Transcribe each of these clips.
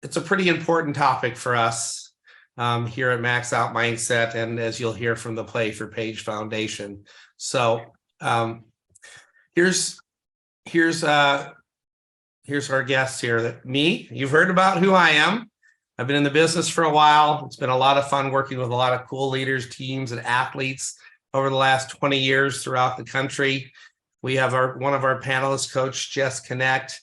it's a pretty important topic for us here at Max Out Mindset, and as you'll hear from the Play for Paige Foundation. So here's our guest here. Me, you've heard about who I am. I've been in the business for a while. It's been a lot of fun working with a lot of cool leaders, teams, and athletes over the last 20 years throughout the country. We have one of our panelists, Coach Jess Knecht.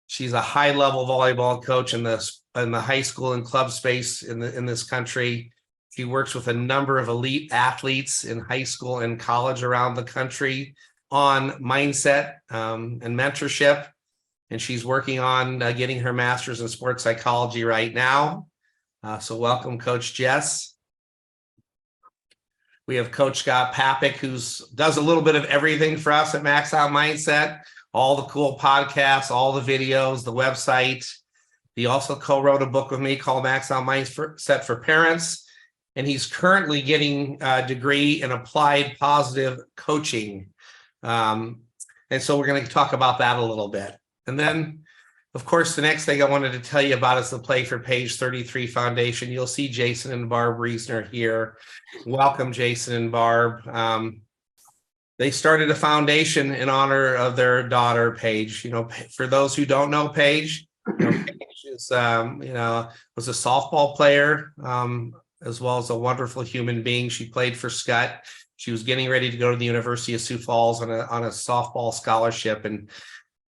She's a high-level volleyball coach in the high school and club space in this country. She works with a number of elite athletes in high school and college around the country on mindset and mentorship. And she's working on getting her master's in sports psychology right now. So welcome, Coach Jess. We have Coach Scott Papek, who does a little bit of everything for us at Max Out Mindset, all the cool podcasts, all the videos, the website. He also co-wrote a book with me called Max Out Mindset for Parents. And he's currently getting a degree in applied positive coaching. And so we're going to talk about that a little bit. And then, of course, the next thing I wanted to tell you about is the Play for Paige 33 Foundation. You'll see Jason and Barb Roessner here. Welcome, Jason and Barb. They started a foundation in honor of their daughter, Paige. You know, for those who don't know Paige, Paige is, was a softball player, as well as a wonderful human being. She played for Scott. She was getting ready to go to the University of Sioux Falls on a softball scholarship,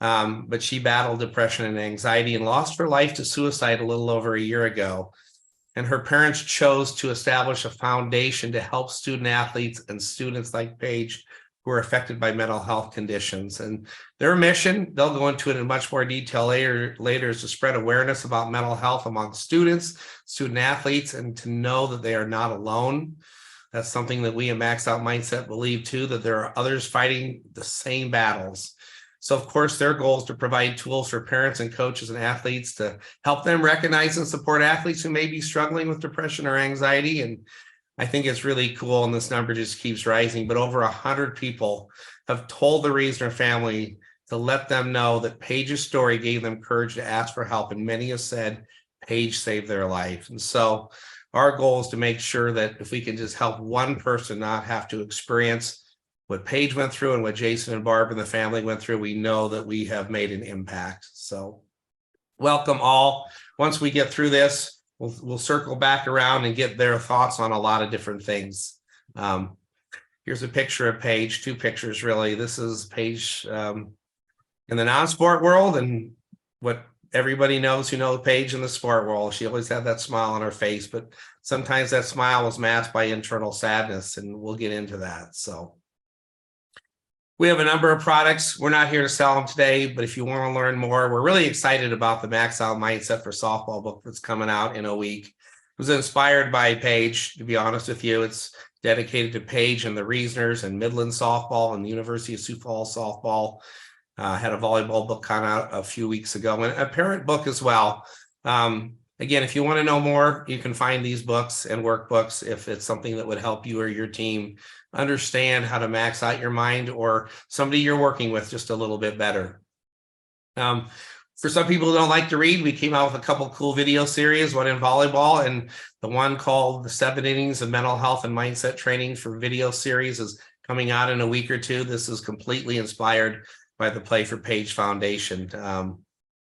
but she battled depression and anxiety and lost her life to suicide a little over a year ago. And her parents chose to establish a foundation to help student athletes and students like Paige who are affected by mental health conditions. And their mission, they'll go into it in much more detail later, is to spread awareness about mental health among students, student athletes, and to know that they are not alone. That's something that we at Max Out Mindset believe too, that there are others fighting the same battles. So of course, their goal is to provide tools for parents and coaches and athletes to help them recognize and support athletes who may be struggling with depression or anxiety. And I think it's really cool, and this number just keeps rising, but over 100 people have told the Roessner family to let them know that Paige's story gave them courage to ask for help. And many have said Paige saved their life. And so our goal is to make sure that if we can just help one person not have to experience what Paige went through and what Jason and Barb and the family went through, we know that we have made an impact. So welcome all. Once we get through this, we'll circle back around and get their thoughts on a lot of different things. Here's a picture of Paige, two pictures really. This is Paige in the non-sport world, and what everybody knows who knows Paige in the sport world. She always had that smile on her face, but sometimes that smile was masked by internal sadness, and we'll get into that. So we have a number of products. We're not here to sell them today, but if you want to learn more, we're really excited about the Max Out Mindset for Softball book that's coming out in a week. It was inspired by Paige, to be honest with you. It's dedicated to Paige and the Roessners and Midland softball and the University of Sioux Falls softball. Had a volleyball book come out a few weeks ago, and a parent book as well. Again, if you want to know more, you can find these books and workbooks if it's something that would help you or your team understand how to max out your mind or somebody you're working with just a little bit better. For some people who don't like to read, we came out with a couple of cool video series, one in volleyball, and the one called The 7 Innings of Mental Health and Mindset Training for Video Series is coming out in a week or two. This is completely inspired by the Play for Paige Foundation,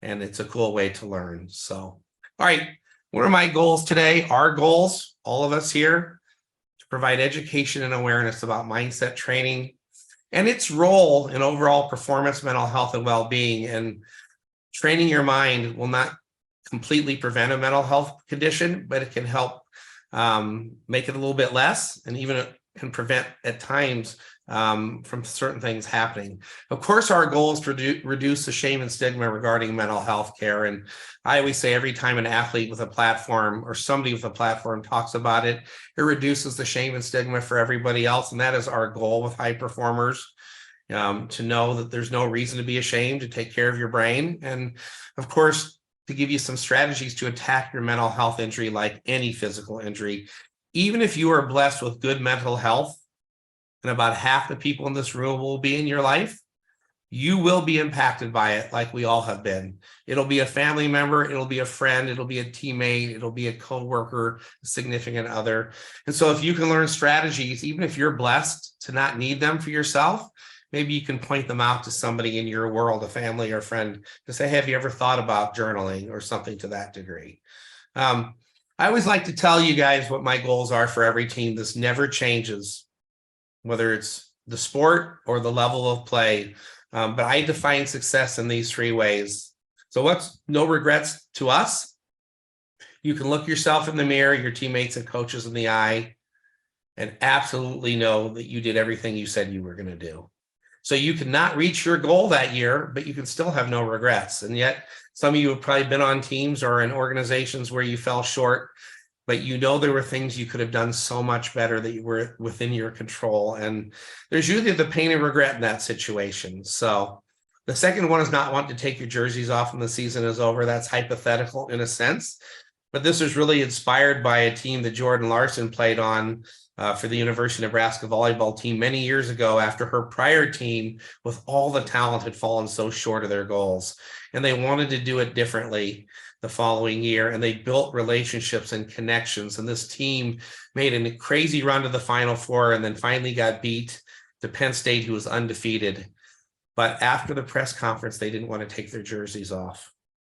and it's a cool way to learn. So, all right, what are my goals today? Our goals, all of us here, provide education and awareness about mindset training and its role in overall performance, mental health, and well-being. And training your mind will not completely prevent a mental health condition, but it can help make it a little bit less, and even it can prevent at times from certain things happening. Of course, our goal is to reduce the shame and stigma regarding mental health care. And I always say every time an athlete with a platform or somebody with a platform talks about it, it reduces the shame and stigma for everybody else. And that is our goal with high performers, to know that there's no reason to be ashamed, to take care of your brain. And of course, to give you some strategies to attack your mental health injury like any physical injury. Even if you are blessed with good mental health, and about half the people in this room will be in your life, you will be impacted by it like we all have been. It'll be a family member, it'll be a friend, it'll be a teammate, it'll be a coworker, a significant other. And so if you can learn strategies, even if you're blessed to not need them for yourself, maybe you can point them out to somebody in your world, a family or friend, to say, hey, have you ever thought about journaling or something to that degree? I always like to tell you guys what my goals are for every team. This never changes, whether it's the sport or the level of play. But I define success in these 3 ways. So what's no regrets to us? You can look yourself in the mirror, your teammates and coaches in the eye, and absolutely know that you did everything you said you were going to do. So you cannot reach your goal that year, but you can still have no regrets. And yet some of you have probably been on teams or in organizations where you fell short, but you know there were things you could have done so much better that you were within your control. And there's usually the pain and regret in that situation. So the second one is not wanting to take your jerseys off when the season is over. That's hypothetical in a sense. But this was really inspired by a team that Jordan Larson played on for the University of Nebraska volleyball team many years ago, after her prior team with all the talent had fallen so short of their goals. And they wanted to do it differently the following year, and they built relationships and connections. And this team made a crazy run to the Final Four and then finally got beat to Penn State, who was undefeated. But after the press conference, they didn't want to take their jerseys off.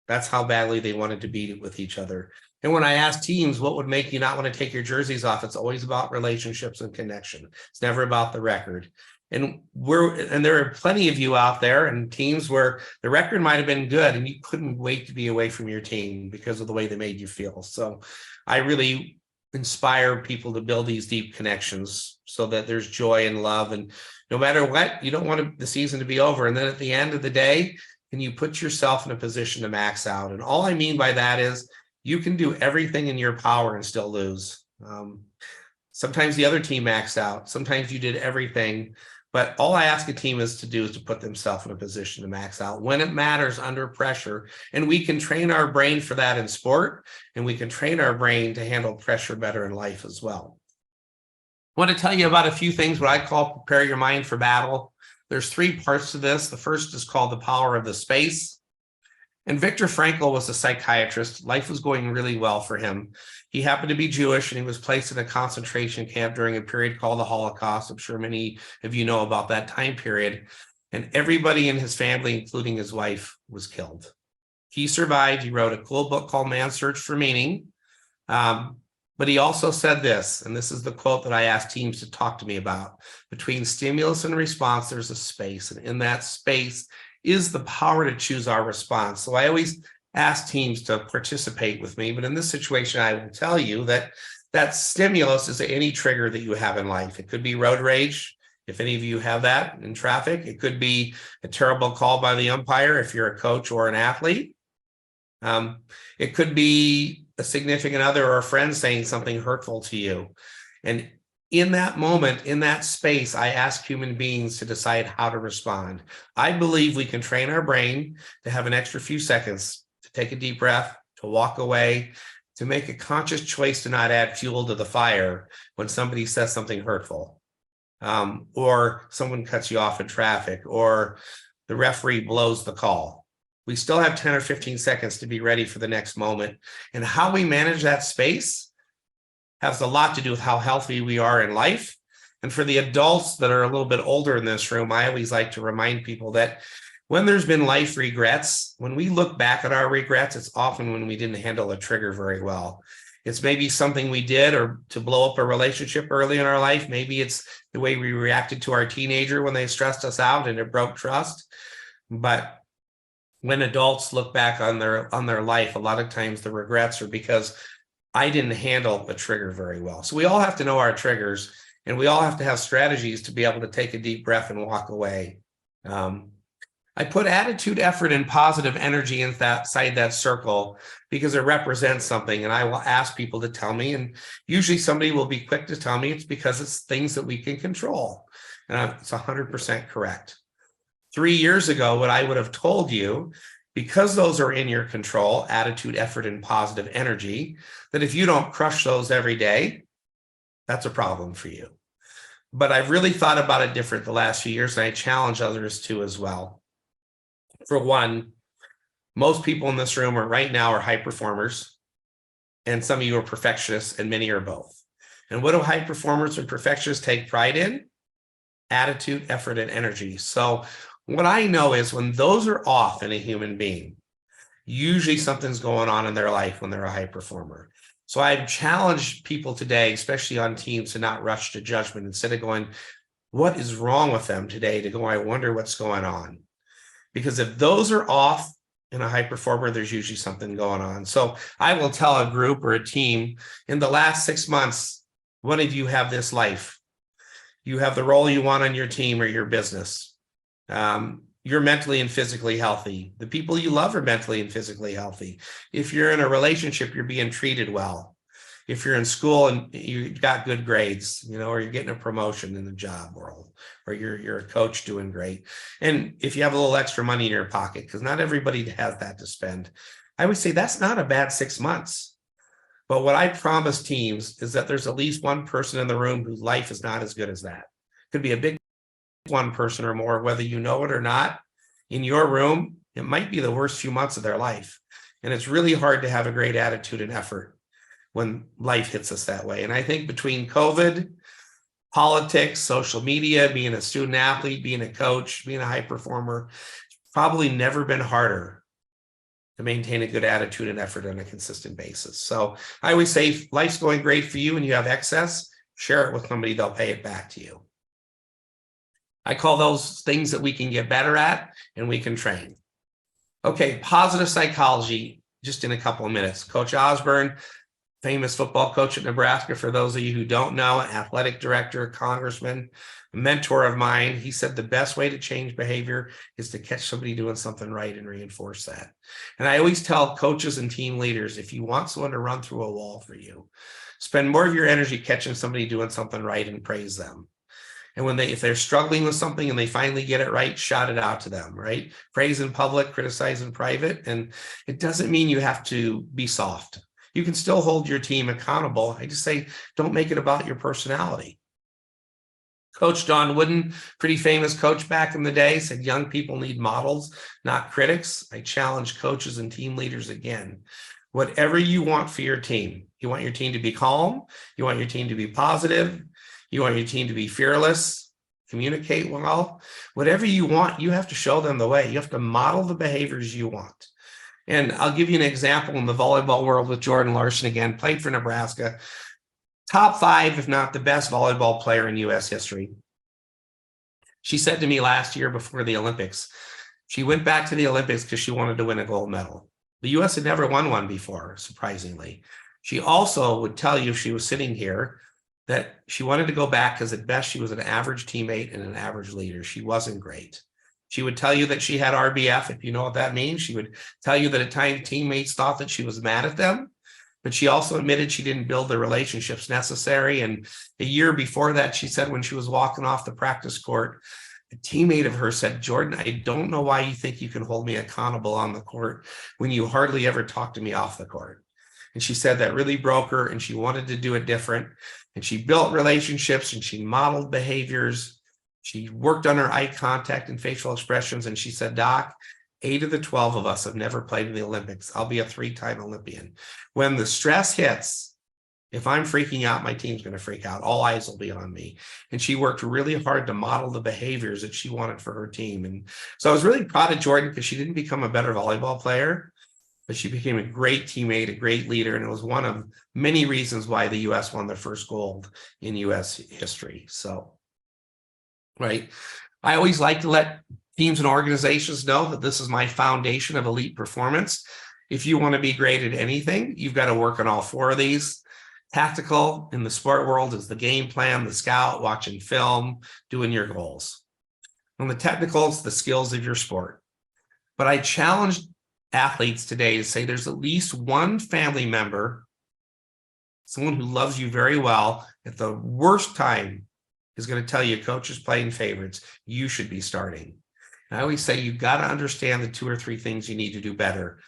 That's how badly they wanted to beat it with each other. And when I ask teams, what would make you not want to take your jerseys off? It's always about relationships and connection. It's never about the record. And there are plenty of you out there and teams where the record might have been good and you couldn't wait to be away from your team because of the way they made you feel. So I really inspire people to build these deep connections so that there's joy and love. And no matter what, you don't want the season to be over. And then at the end of the day, can you put yourself in a position to max out? And all I mean by that is you can do everything in your power and still lose. Sometimes the other team maxed out. Sometimes you did everything. But all I ask a team is to put themselves in a position to max out when it matters under pressure. And we can train our brain for that in sport, and we can train our brain to handle pressure better in life as well. I want to tell you about a few things, what I call prepare your mind for battle. There's 3 parts to this. The first is called the power of the space. And Viktor Frankl was a psychiatrist. Life was going really well for him. He happened to be Jewish, and he was placed in a concentration camp during a period called the Holocaust. I'm sure many of you know about that time period. And everybody in his family, including his wife, was killed. He survived. He wrote a cool book called Man's Search for Meaning. But he also said this, and this is the quote that I asked teams to talk to me about. Between stimulus and response, there's a space. And in that space is the power to choose our response. So I always ask teams to participate with me, but in this situation, I will tell you that that stimulus is any trigger that you have in life. It could be road rage, if any of you have that in traffic. It could be a terrible call by the umpire if you're a coach or an athlete. It could be a significant other or a friend saying something hurtful to you. And in that moment, in that space, I ask human beings to decide how to respond. I believe we can train our brain to have an extra few seconds to take a deep breath, to walk away, to make a conscious choice to not add fuel to the fire when somebody says something hurtful, or someone cuts you off in traffic, or the referee blows the call. We still have 10 or 15 seconds to be ready for the next moment. And how we manage that space has a lot to do with how healthy we are in life. And for the adults that are a little bit older in this room, I always like to remind people that when there's been life regrets, when we look back at our regrets, it's often when we didn't handle a trigger very well. It's maybe something we did or to blow up a relationship early in our life. Maybe it's the way we reacted to our teenager when they stressed us out and it broke trust. But when adults look back on their life, a lot of times the regrets are because I didn't handle the trigger very well. So we all have to know our triggers, and we all have to have strategies to be able to take a deep breath and walk away. I put attitude, effort, and positive energy inside that circle because it represents something, and I will ask people to tell me, and usually somebody will be quick to tell me it's because it's things that we can control. And it's 100% correct. 3 years ago, what I would have told you, because those are in your control, attitude, effort, and positive energy, that if you don't crush those every day, that's a problem for you. But I've really thought about it different the last few years, and I challenge others to as well. For one, most people in this room right now are high performers, and some of you are perfectionists, and many are both. And what do high performers and perfectionists take pride in? Attitude, effort, and energy. So what I know is when those are off in a human being, usually something's going on in their life when they're a high performer. So I've challenged people today, especially on teams, to not rush to judgment. Instead of going, what is wrong with them today, to go, I wonder what's going on. Because if those are off in a high performer, there's usually something going on. So I will tell a group or a team, in the last 6 months, one of you have this life. You have the role you want on your team or your business. You're mentally and physically healthy. The people you love are mentally and physically healthy. If you're in a relationship, you're being treated well. If you're in school and you got good grades, or you're getting a promotion in the job world, or you're a coach doing great. And if you have a little extra money in your pocket, because not everybody has that to spend, I would say that's not a bad 6 months. But what I promise teams is that there's at least one person in the room whose life is not as good as that. Could be a big one person or more, whether you know it or not. In your room, it might be the worst few months of their life. And it's really hard to have a great attitude and effort when life hits us that way. And I think between COVID, politics, social media, being a student athlete, being a coach, being a high performer, it's probably never been harder to maintain a good attitude and effort on a consistent basis. So I always say, if life's going great for you and you have excess, share it with somebody, they'll pay it back to you. I call those things that we can get better at and we can train. Okay, positive psychology, just in a couple of minutes. Coach Osborne, famous football coach at Nebraska, for those of you who don't know, athletic director, congressman, a mentor of mine. He said the best way to change behavior is to catch somebody doing something right and reinforce that. And I always tell coaches and team leaders, if you want someone to run through a wall for you, spend more of your energy catching somebody doing something right and praise them. And if they're struggling with something and they finally get it right, shout it out to them, right? Praise in public, criticize in private. And it doesn't mean you have to be soft. You can still hold your team accountable. I just say, don't make it about your personality. Coach Don Wooden, pretty famous coach back in the day, said young people need models, not critics. I challenge coaches and team leaders again. Whatever you want for your team, you want your team to be calm, you want your team to be positive, you want your team to be fearless, communicate well, whatever you want, you have to show them the way. You have to model the behaviors you want. And I'll give you an example in the volleyball world with Jordan Larson again, played for Nebraska, top 5, if not the best volleyball player in U.S. history. She said to me last year before the Olympics, she went back to the Olympics because she wanted to win a gold medal. The U.S. had never won one before, surprisingly. She also would tell you, if she was sitting here, that she wanted to go back because at best she was an average teammate and an average leader. She wasn't great. She would tell you that she had RBF, if you know what that means. She would tell you that at times teammates thought that she was mad at them, but she also admitted she didn't build the relationships necessary. And a year before that, she said when she was walking off the practice court, a teammate of hers said, Jordan, I don't know why you think you can hold me accountable on the court when you hardly ever talk to me off the court. And she said that really broke her and she wanted to do it different. And she built relationships and she modeled behaviors. She worked on her eye contact and facial expressions. And she said, Doc, 8 of the 12 of us have never played in the Olympics. I'll be a 3-time Olympian. When the stress hits, if I'm freaking out, my team's going to freak out. All eyes will be on me. And she worked really hard to model the behaviors that she wanted for her team. And so I was really proud of Jordan because she didn't become a better volleyball player, but she became a great teammate, a great leader. And it was one of many reasons why the U.S. won their first gold in U.S. history. So, right. I always like to let teams and organizations know that this is my foundation of elite performance. If you want to be great at anything, you've got to work on all 4 of these. Tactical in the sport world is the game plan, the scout, watching film, doing your goals. On the technical, it's the skills of your sport. But I challenge athletes today to say there's at least one family member, someone who loves you very well, at the worst time is going to tell you coach is playing favorites, you should be starting. And I always say you've got to understand the 2 or 3 things you need to do better.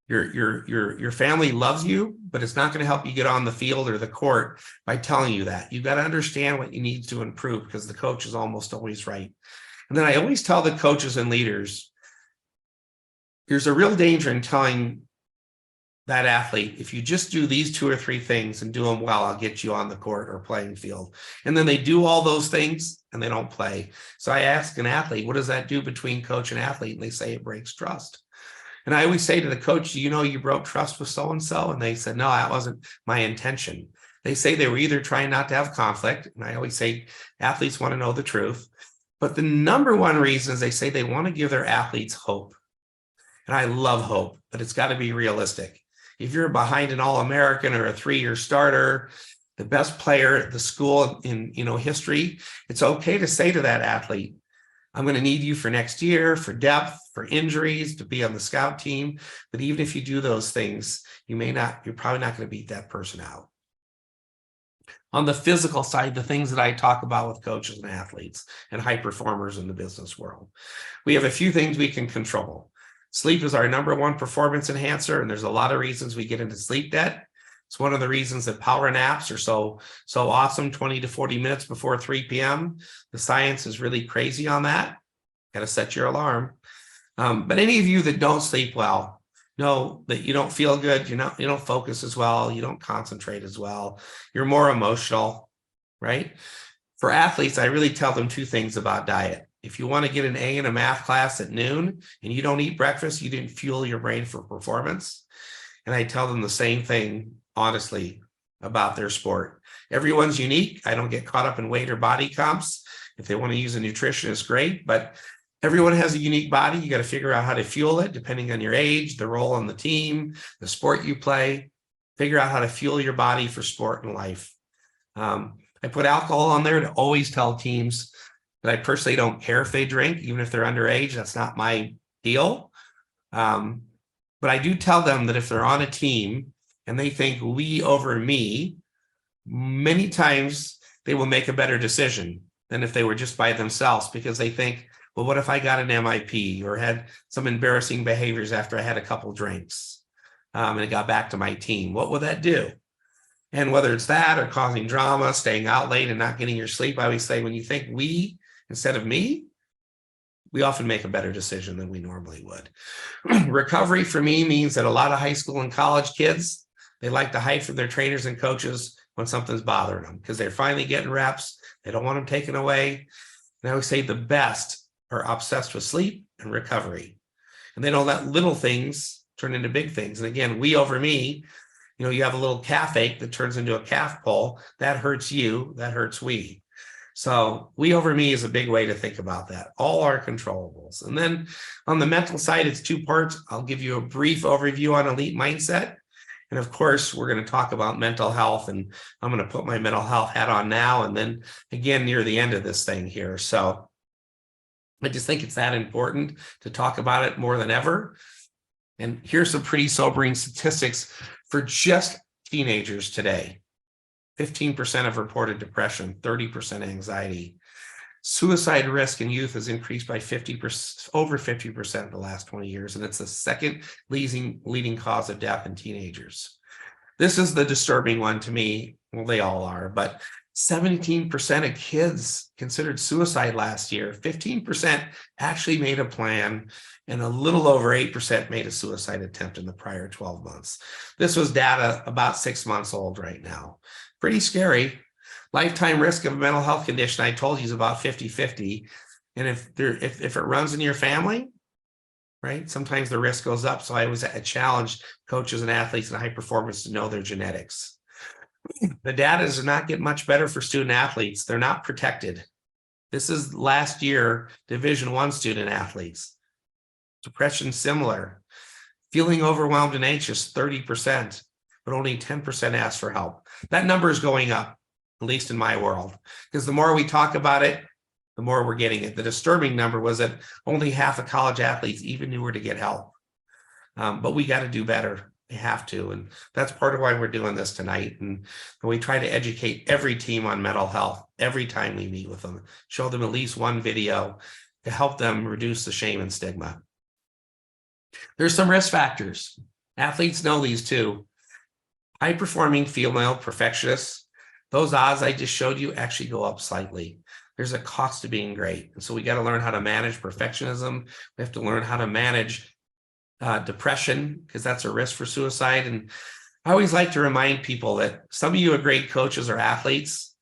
Your family loves you, but it's not going to help you get on the field or the court by telling you that. You've got to understand what you need to improve because the coach is almost always right. And then I always tell the coaches and leaders, There's a real danger in telling that athlete, if you just do these 2 or 3 things and do them well, I'll get you on the court or playing field. And then they do all those things and they don't play. So I ask an athlete, what does that do between coach and athlete? And they say it breaks trust. And I always say to the coach, you know, you broke trust with so-and-so. And they said, no, that wasn't my intention. They say they were either trying not to have conflict. And I always say athletes want to know the truth. But the number one reason is they say they want to give their athletes hope. And I love hope, but it's got to be realistic. If you're behind an All-American or a 3-year starter, the best player at the school in history, it's okay to say to that athlete, I'm going to need you for next year, for depth, for injuries, to be on the scout team. But even if you do those things, you're probably not going to beat that person out. On the physical side, the things that I talk about with coaches and athletes and high performers in the business world, we have a few things we can control. Sleep is our number one performance enhancer, and there's a lot of reasons we get into sleep debt. It's one of the reasons that power naps are so awesome, 20 to 40 minutes before 3 p.m. The science is really crazy on that. Got to set your alarm. But any of you that don't sleep well, know that you don't feel good, you don't focus as well, you don't concentrate as well, you're more emotional, right? For athletes, I really tell them 2 things about diet. If you want to get an A in a math class at noon and you don't eat breakfast, you didn't fuel your brain for performance. And I tell them the same thing, honestly, about their sport. Everyone's unique. I don't get caught up in weight or body comps. If they want to use a nutritionist, great, but everyone has a unique body. You got to figure out how to fuel it depending on your age, the role on the team, the sport you play. Figure out how to fuel your body for sport and life. I put alcohol on there to always tell teams that I personally don't care if they drink, even if they're underage. That's not my deal. But I do tell them that if they're on a team and they think we over me, many times they will make a better decision than if they were just by themselves, because they think, well, what if I got an MIP or had some embarrassing behaviors after I had a couple drinks and it got back to my team? What would that do? And whether it's that or causing drama, staying out late and not getting your sleep, I always say when you think we instead of me, we often make a better decision than we normally would. Recovery for me means that a lot of high school and college kids, they like to hide from their trainers and coaches when something's bothering them because they're finally getting reps. They don't want them taken away. And I always say the best are obsessed with sleep and recovery. And they don't let little things turn into big things. And again, we over me, you have a little calf ache that turns into a calf pull. That hurts you, that hurts we. So we over me is a big way to think about that. All our controllables. And then on the mental side, it's 2 parts. I'll give you a brief overview on elite mindset. And of course, we're going to talk about mental health, and I'm going to put my mental health hat on now and then again near the end of this thing here. So I just think it's that important to talk about it more than ever. And here's some pretty sobering statistics for just teenagers today. 15% have reported depression, 30% anxiety. Suicide risk in youth has increased by over 50% in the last 20 years, and it's the second leading cause of death in teenagers. This is the disturbing one to me. Well, they all are, but 17% of kids considered suicide last year. 15% actually made a plan, and a little over 8% made a suicide attempt in the prior 12 months. This was data about 6 months old right now. Pretty scary. Lifetime risk of a mental health condition, I told you, is about 50-50. And if it runs in your family, right, sometimes the risk goes up. So I always challenge coaches and athletes in high performance to know their genetics. The data does not get much better for student athletes. They're not protected. This is last year, Division I student athletes. Depression, similar. Feeling overwhelmed and anxious, 30%, but only 10% asked for help. That number is going up, at least in my world, because the more we talk about it, the more we're getting it. The disturbing number was that only half of college athletes even knew where to get help. But we got to do better. We have to. And that's part of why we're doing this tonight. And we try to educate every team on mental health every time we meet with them, show them at least one video to help them reduce the shame and stigma. There's some risk factors. Athletes know these too. High-performing female perfectionists, those odds I just showed you actually go up slightly. There's a cost to being great. And so we got to learn how to manage perfectionism. We have to learn how to manage depression, because that's a risk for suicide. And I always like to remind people that some of you are great coaches or athletes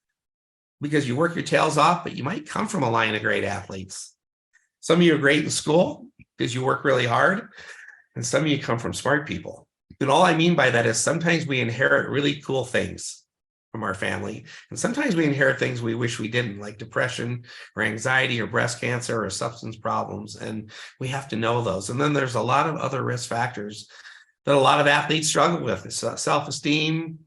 because you work your tails off, but you might come from a line of great athletes. Some of you are great in school because you work really hard, and some of you come from smart people. And all I mean by that is sometimes we inherit really cool things from our family, and sometimes we inherit things we wish we didn't, like depression or anxiety or breast cancer or substance problems, and we have to know those. And then there's a lot of other risk factors that a lot of athletes struggle with. Self-esteem,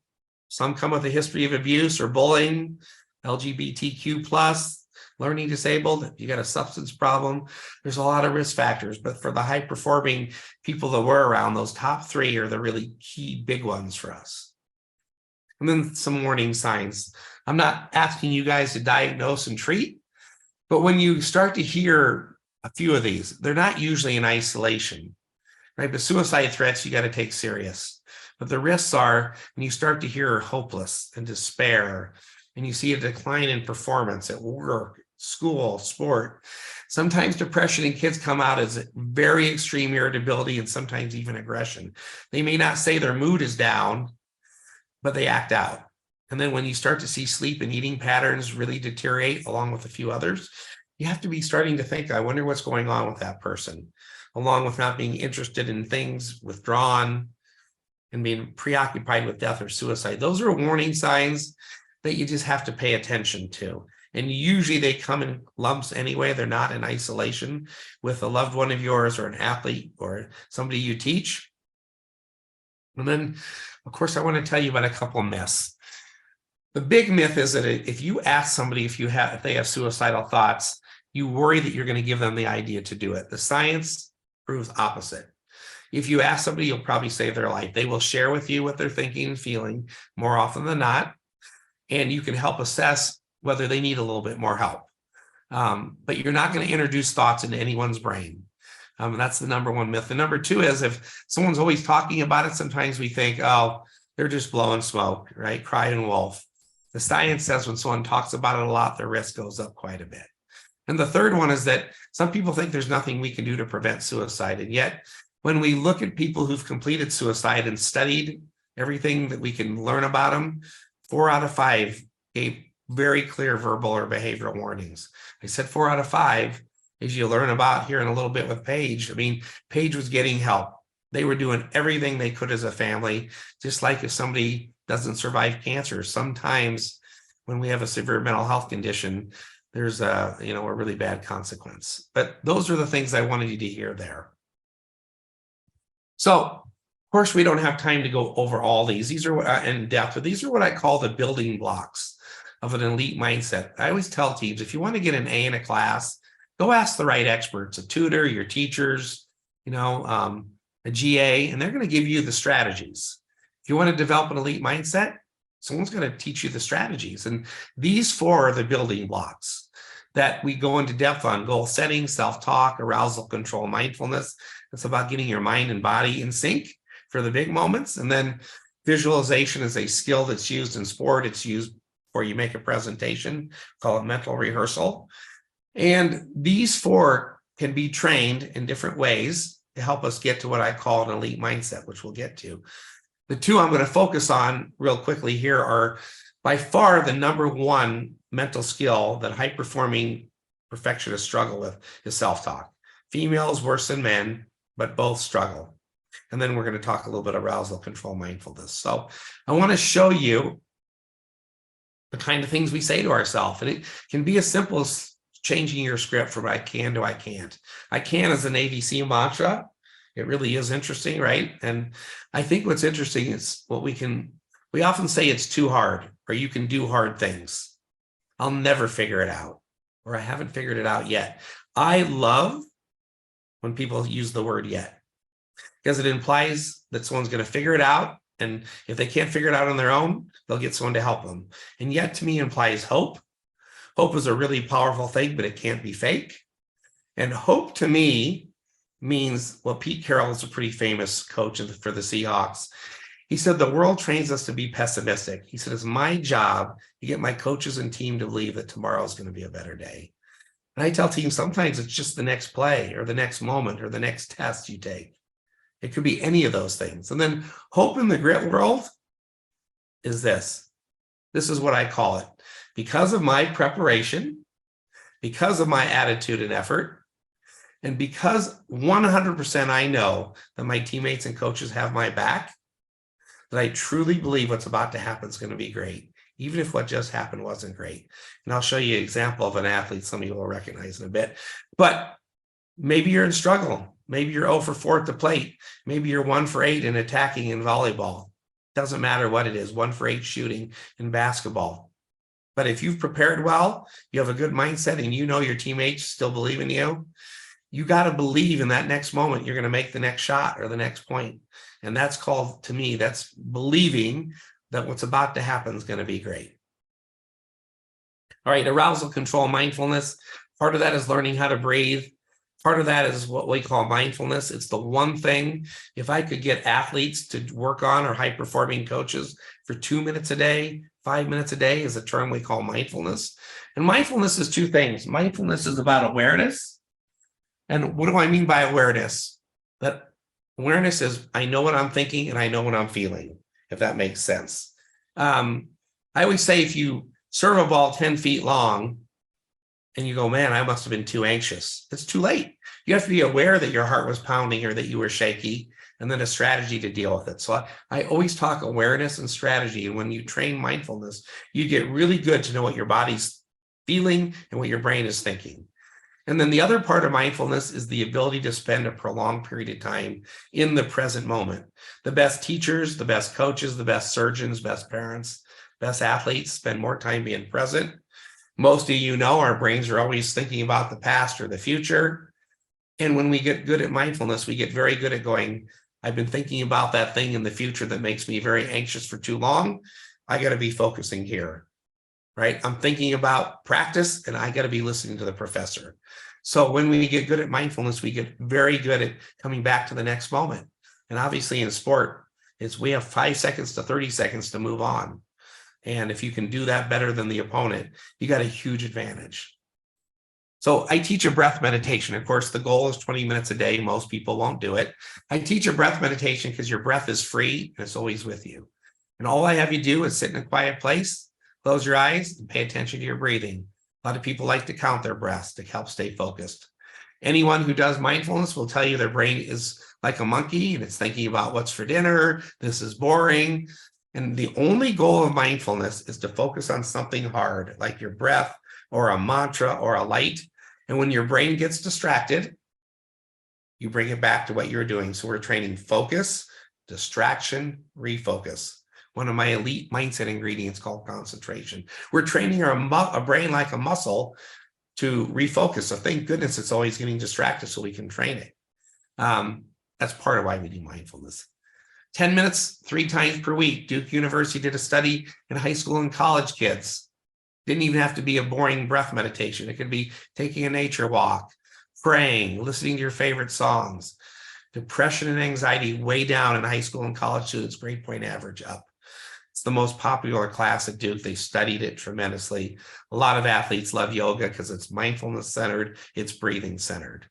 some come with a history of abuse or bullying, LGBTQ plus, learning disabled, if you got a substance problem, there's a lot of risk factors. But for the high performing people that we're around, those top three are the really key big ones for us. And then some warning signs. I'm not asking you guys to diagnose and treat, but when you start to hear a few of these, they're not usually in isolation, right? But suicide threats, you got to take serious. But the risks are when you start to hear hopeless and despair, and you see a decline in performance at work, school, sport. Sometimes depression in kids come out as very extreme irritability and sometimes even aggression. They may not say their mood is down, but they act out. And then when you start to see sleep and eating patterns really deteriorate along with a few others, you have to be starting to think, I wonder what's going on with that person, along with not being interested in things, withdrawn, and being preoccupied with death or suicide. Those are warning signs that you just have to pay attention to. And usually they come in lumps anyway. They're not in isolation with a loved one of yours or an athlete or somebody you teach. And then, of course, I want to tell you about a couple of myths. The big myth is that if you ask somebody if they have suicidal thoughts, you worry that you're going to give them the idea to do it. The science proves opposite. If you ask somebody, you'll probably save their life. They will share with you what they're thinking and feeling more often than not. And you can help assess whether they need a little bit more help. But you're not going to introduce thoughts into anyone's brain. That's the number one myth. The number two is if someone's always talking about it, sometimes we think, oh, they're just blowing smoke, right? Crying wolf. The science says when someone talks about it a lot, their risk goes up quite a bit. And the third one is that some people think there's nothing we can do to prevent suicide. And yet, when we look at people who've completed suicide and studied everything that we can learn about them, 4 out of 5 gave very clear verbal or behavioral warnings. I said 4 out of 5, as you learn about here in a little bit with Paige. I mean, Paige was getting help. They were doing everything they could as a family, just like if somebody doesn't survive cancer. Sometimes when we have a severe mental health condition, there's a really bad consequence. But those are the things I wanted you to hear there. So, of course, we don't have time to go over all these. These are in depth, but these are what I call the building blocks of an elite mindset. I always tell teams, if you want to get an A in a class, go ask the right experts, a tutor, your teachers, a GA, and they're going to give you the strategies. If you want to develop an elite mindset, someone's going to teach you the strategies. And these 4 are the building blocks that we go into depth on: goal setting, self-talk, arousal control, mindfulness. It's about getting your mind and body in sync for the big moments. And then visualization is a skill that's used in sport. It's used before you make a presentation, call it mental rehearsal. And these 4 can be trained in different ways to help us get to what I call an elite mindset, which we'll get to. The 2 I'm going to focus on real quickly here are by far the number 1 mental skill that high-performing perfectionists struggle with is self-talk. Females worse than men, but both struggle. And then we're going to talk a little bit arousal control, mindfulness. So I want to show you the kind of things we say to ourselves. And it can be as simple as changing your script from I can to I can't. I can is a Navy SEAL mantra. It really is interesting, right? And I think what's interesting is we often say it's too hard, or you can do hard things. I'll never figure it out, or I haven't figured it out yet. I love when people use the word yet, because it implies that someone's going to figure it out. And if they can't figure it out on their own, they'll get someone to help them. And yet to me implies hope. Hope is a really powerful thing, but it can't be fake. And hope to me means, well, Pete Carroll is a pretty famous coach for the Seahawks. He said, the world trains us to be pessimistic. He said, it's my job to get my coaches and team to believe that tomorrow is going to be a better day. And I tell teams sometimes it's just the next play or the next moment or the next test you take. It could be any of those things. And then hope in the grit world is this. This is what I call it. Because of my preparation, because of my attitude and effort, and because 100% I know that my teammates and coaches have my back, that I truly believe what's about to happen is going to be great, even if what just happened wasn't great. And I'll show you an example of an athlete some of you will recognize in a bit. But maybe you're in struggle. Maybe you're 0 for 4 at the plate. Maybe you're 1 for 8 in attacking in volleyball. Doesn't matter what it is, 1 for 8 shooting in basketball. But if you've prepared well, you have a good mindset, and you know your teammates still believe in you, you got to believe in that next moment you're going to make the next shot or the next point. And that's called, to me, that's believing that what's about to happen is going to be great. All right, arousal control, mindfulness. Part of that is learning how to breathe. Part of that is what we call mindfulness. It's the one thing, if I could get athletes to work on, or high-performing coaches, for 2 minutes a day, 5 minutes a day, is a term we call mindfulness. And mindfulness is 2 things. Mindfulness is about awareness. And what do I mean by awareness? That awareness is, I know what I'm thinking and I know what I'm feeling, if that makes sense. I always say, if you serve a ball 10 feet long and you go, man, I must have been too anxious, it's too late. You have to be aware that your heart was pounding or that you were shaky, and then a strategy to deal with it. So I always talk awareness and strategy. And when you train mindfulness, you get really good to know what your body's feeling and what your brain is thinking. And then the other part of mindfulness is the ability to spend a prolonged period of time in the present moment. The best teachers, the best coaches, the best surgeons, best parents, best athletes spend more time being present. Most of you know our brains are always thinking about the past or the future. And when we get good at mindfulness, we get very good at going, I've been thinking about that thing in the future that makes me very anxious for too long. I got to be focusing here. Right? I'm thinking about practice, and I got to be listening to the professor. So when we get good at mindfulness, we get very good at coming back to the next moment. And obviously in sport, we have 5 seconds to 30 seconds to move on. And if you can do that better than the opponent, you got a huge advantage. So I teach a breath meditation. Of course, the goal is 20 minutes a day. Most people won't do it. I teach a breath meditation because your breath is free and it's always with you. And all I have you do is sit in a quiet place, close your eyes, and pay attention to your breathing. A lot of people like to count their breaths to help stay focused. Anyone who does mindfulness will tell you their brain is like a monkey and it's thinking about what's for dinner. This is boring. And the only goal of mindfulness is to focus on something hard, like your breath or a mantra or a light. And when your brain gets distracted, you bring it back to what you're doing. So we're training focus, distraction, refocus. One of my elite mindset ingredients called concentration. We're training our brain like a muscle to refocus. So thank goodness it's always getting distracted so we can train it. That's part of why we do mindfulness. 10 minutes, 3 times per week. Duke University did a study in high school and college kids. Didn't even have to be a boring breath meditation. It could be taking a nature walk, praying, listening to your favorite songs. Depression and anxiety way down in high school and college students, grade point average up. It's the most popular class at Duke. They studied it tremendously. A lot of athletes love yoga because it's mindfulness centered, it's breathing centered.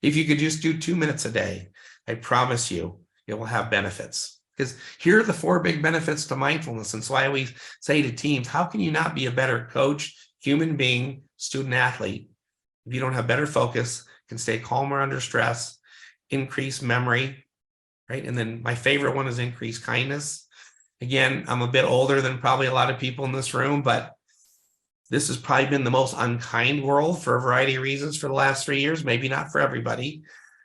If you could just do 2 minutes a day, I promise you, it will have benefits. Because here are the 4 big benefits to mindfulness. And so I always say to teams, how can you not be a better coach, human being, student athlete, if you don't have better focus, can stay calmer under stress, increase memory, right? And then my favorite one is increase kindness. Again, I'm a bit older than probably a lot of people in this room, but this has probably been the most unkind world for a variety of reasons for the last 3 years, maybe not for everybody,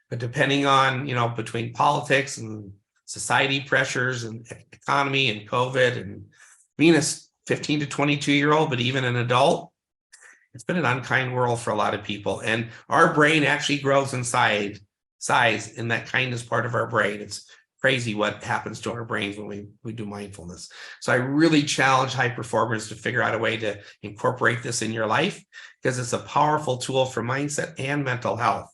but depending on, between politics and society pressures and economy and COVID and being a 15 to 22-year-old, but even an adult, it's been an unkind world for a lot of people. And our brain actually grows in size in that kindness part of our brain. It's crazy what happens to our brains when we do mindfulness. So I really challenge high performers to figure out a way to incorporate this in your life because it's a powerful tool for mindset and mental health.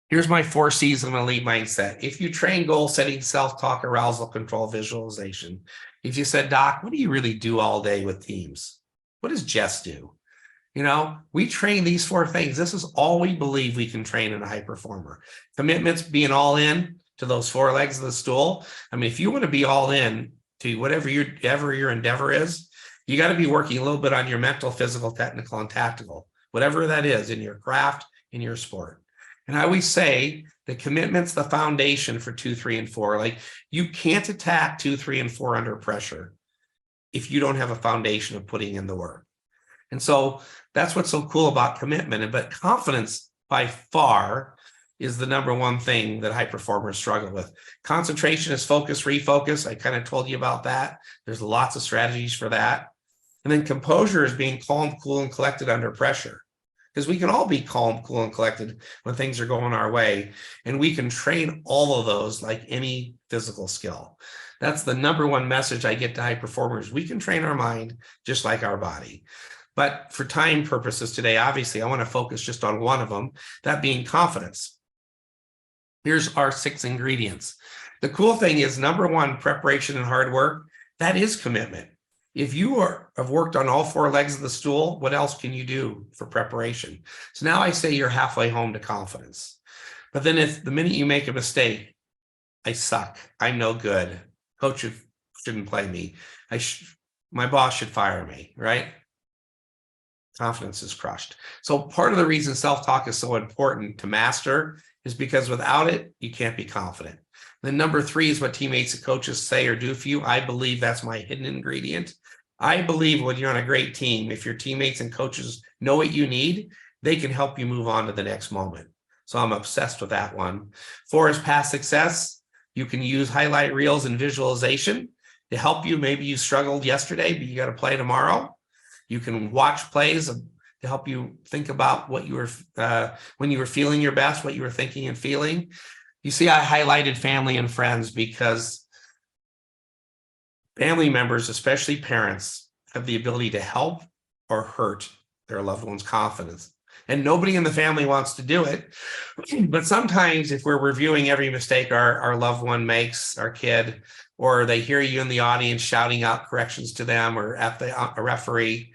Here's my 4 C's of an elite mindset. If you train goal setting, self-talk, arousal control, visualization. If you said, Doc, what do you really do all day with teams? What does Jess do? We train these 4 things. This is all we believe we can train in a high performer. Commitments, being all in to those 4 legs of the stool. I mean, if you want to be all in to whatever your endeavor is, you got to be working a little bit on your mental, physical, technical, and tactical, whatever that is in your craft, in your sport. And I always say the commitment's the foundation for 2, 3, and 4. Like, you can't attack 2, 3, and 4 under pressure if you don't have a foundation of putting in the work. And so that's what's so cool about commitment. But confidence by far is the number one thing that high performers struggle with. Concentration is focus, refocus. I kind of told you about that. There's lots of strategies for that. And then composure is being calm, cool, and collected under pressure. Because we can all be calm, cool, and collected when things are going our way. And we can train all of those like any physical skill. That's the number one message I get to high performers. We can train our mind just like our body. But for time purposes today, obviously, I want to focus just on one of them, that being confidence. Here's our 6 ingredients. The cool thing is, number one, preparation and hard work. That is commitment. If you have worked on all 4 legs of the stool, what else can you do for preparation? So now I say you're halfway home to confidence. But then if the minute you make a mistake, I suck, I'm no good, coach shouldn't play me, my boss should fire me, right? Confidence is crushed. So part of the reason self-talk is so important to master is because without it, you can't be confident. Then number 3 is what teammates and coaches say or do for you. I believe that's my hidden ingredient. I believe when you're on a great team, if your teammates and coaches know what you need, they can help you move on to the next moment. So I'm obsessed with that one. 4 is past success. You can use highlight reels and visualization to help you. Maybe you struggled yesterday, but you got to play tomorrow. You can watch plays to help you think about what you were, when you were feeling your best, what you were thinking and feeling. You see, I highlighted family and friends because family members, especially parents, have the ability to help or hurt their loved one's confidence. And nobody in the family wants to do it. But sometimes if we're reviewing every mistake our loved one makes, our kid, or they hear you in the audience shouting out corrections to them or at a referee,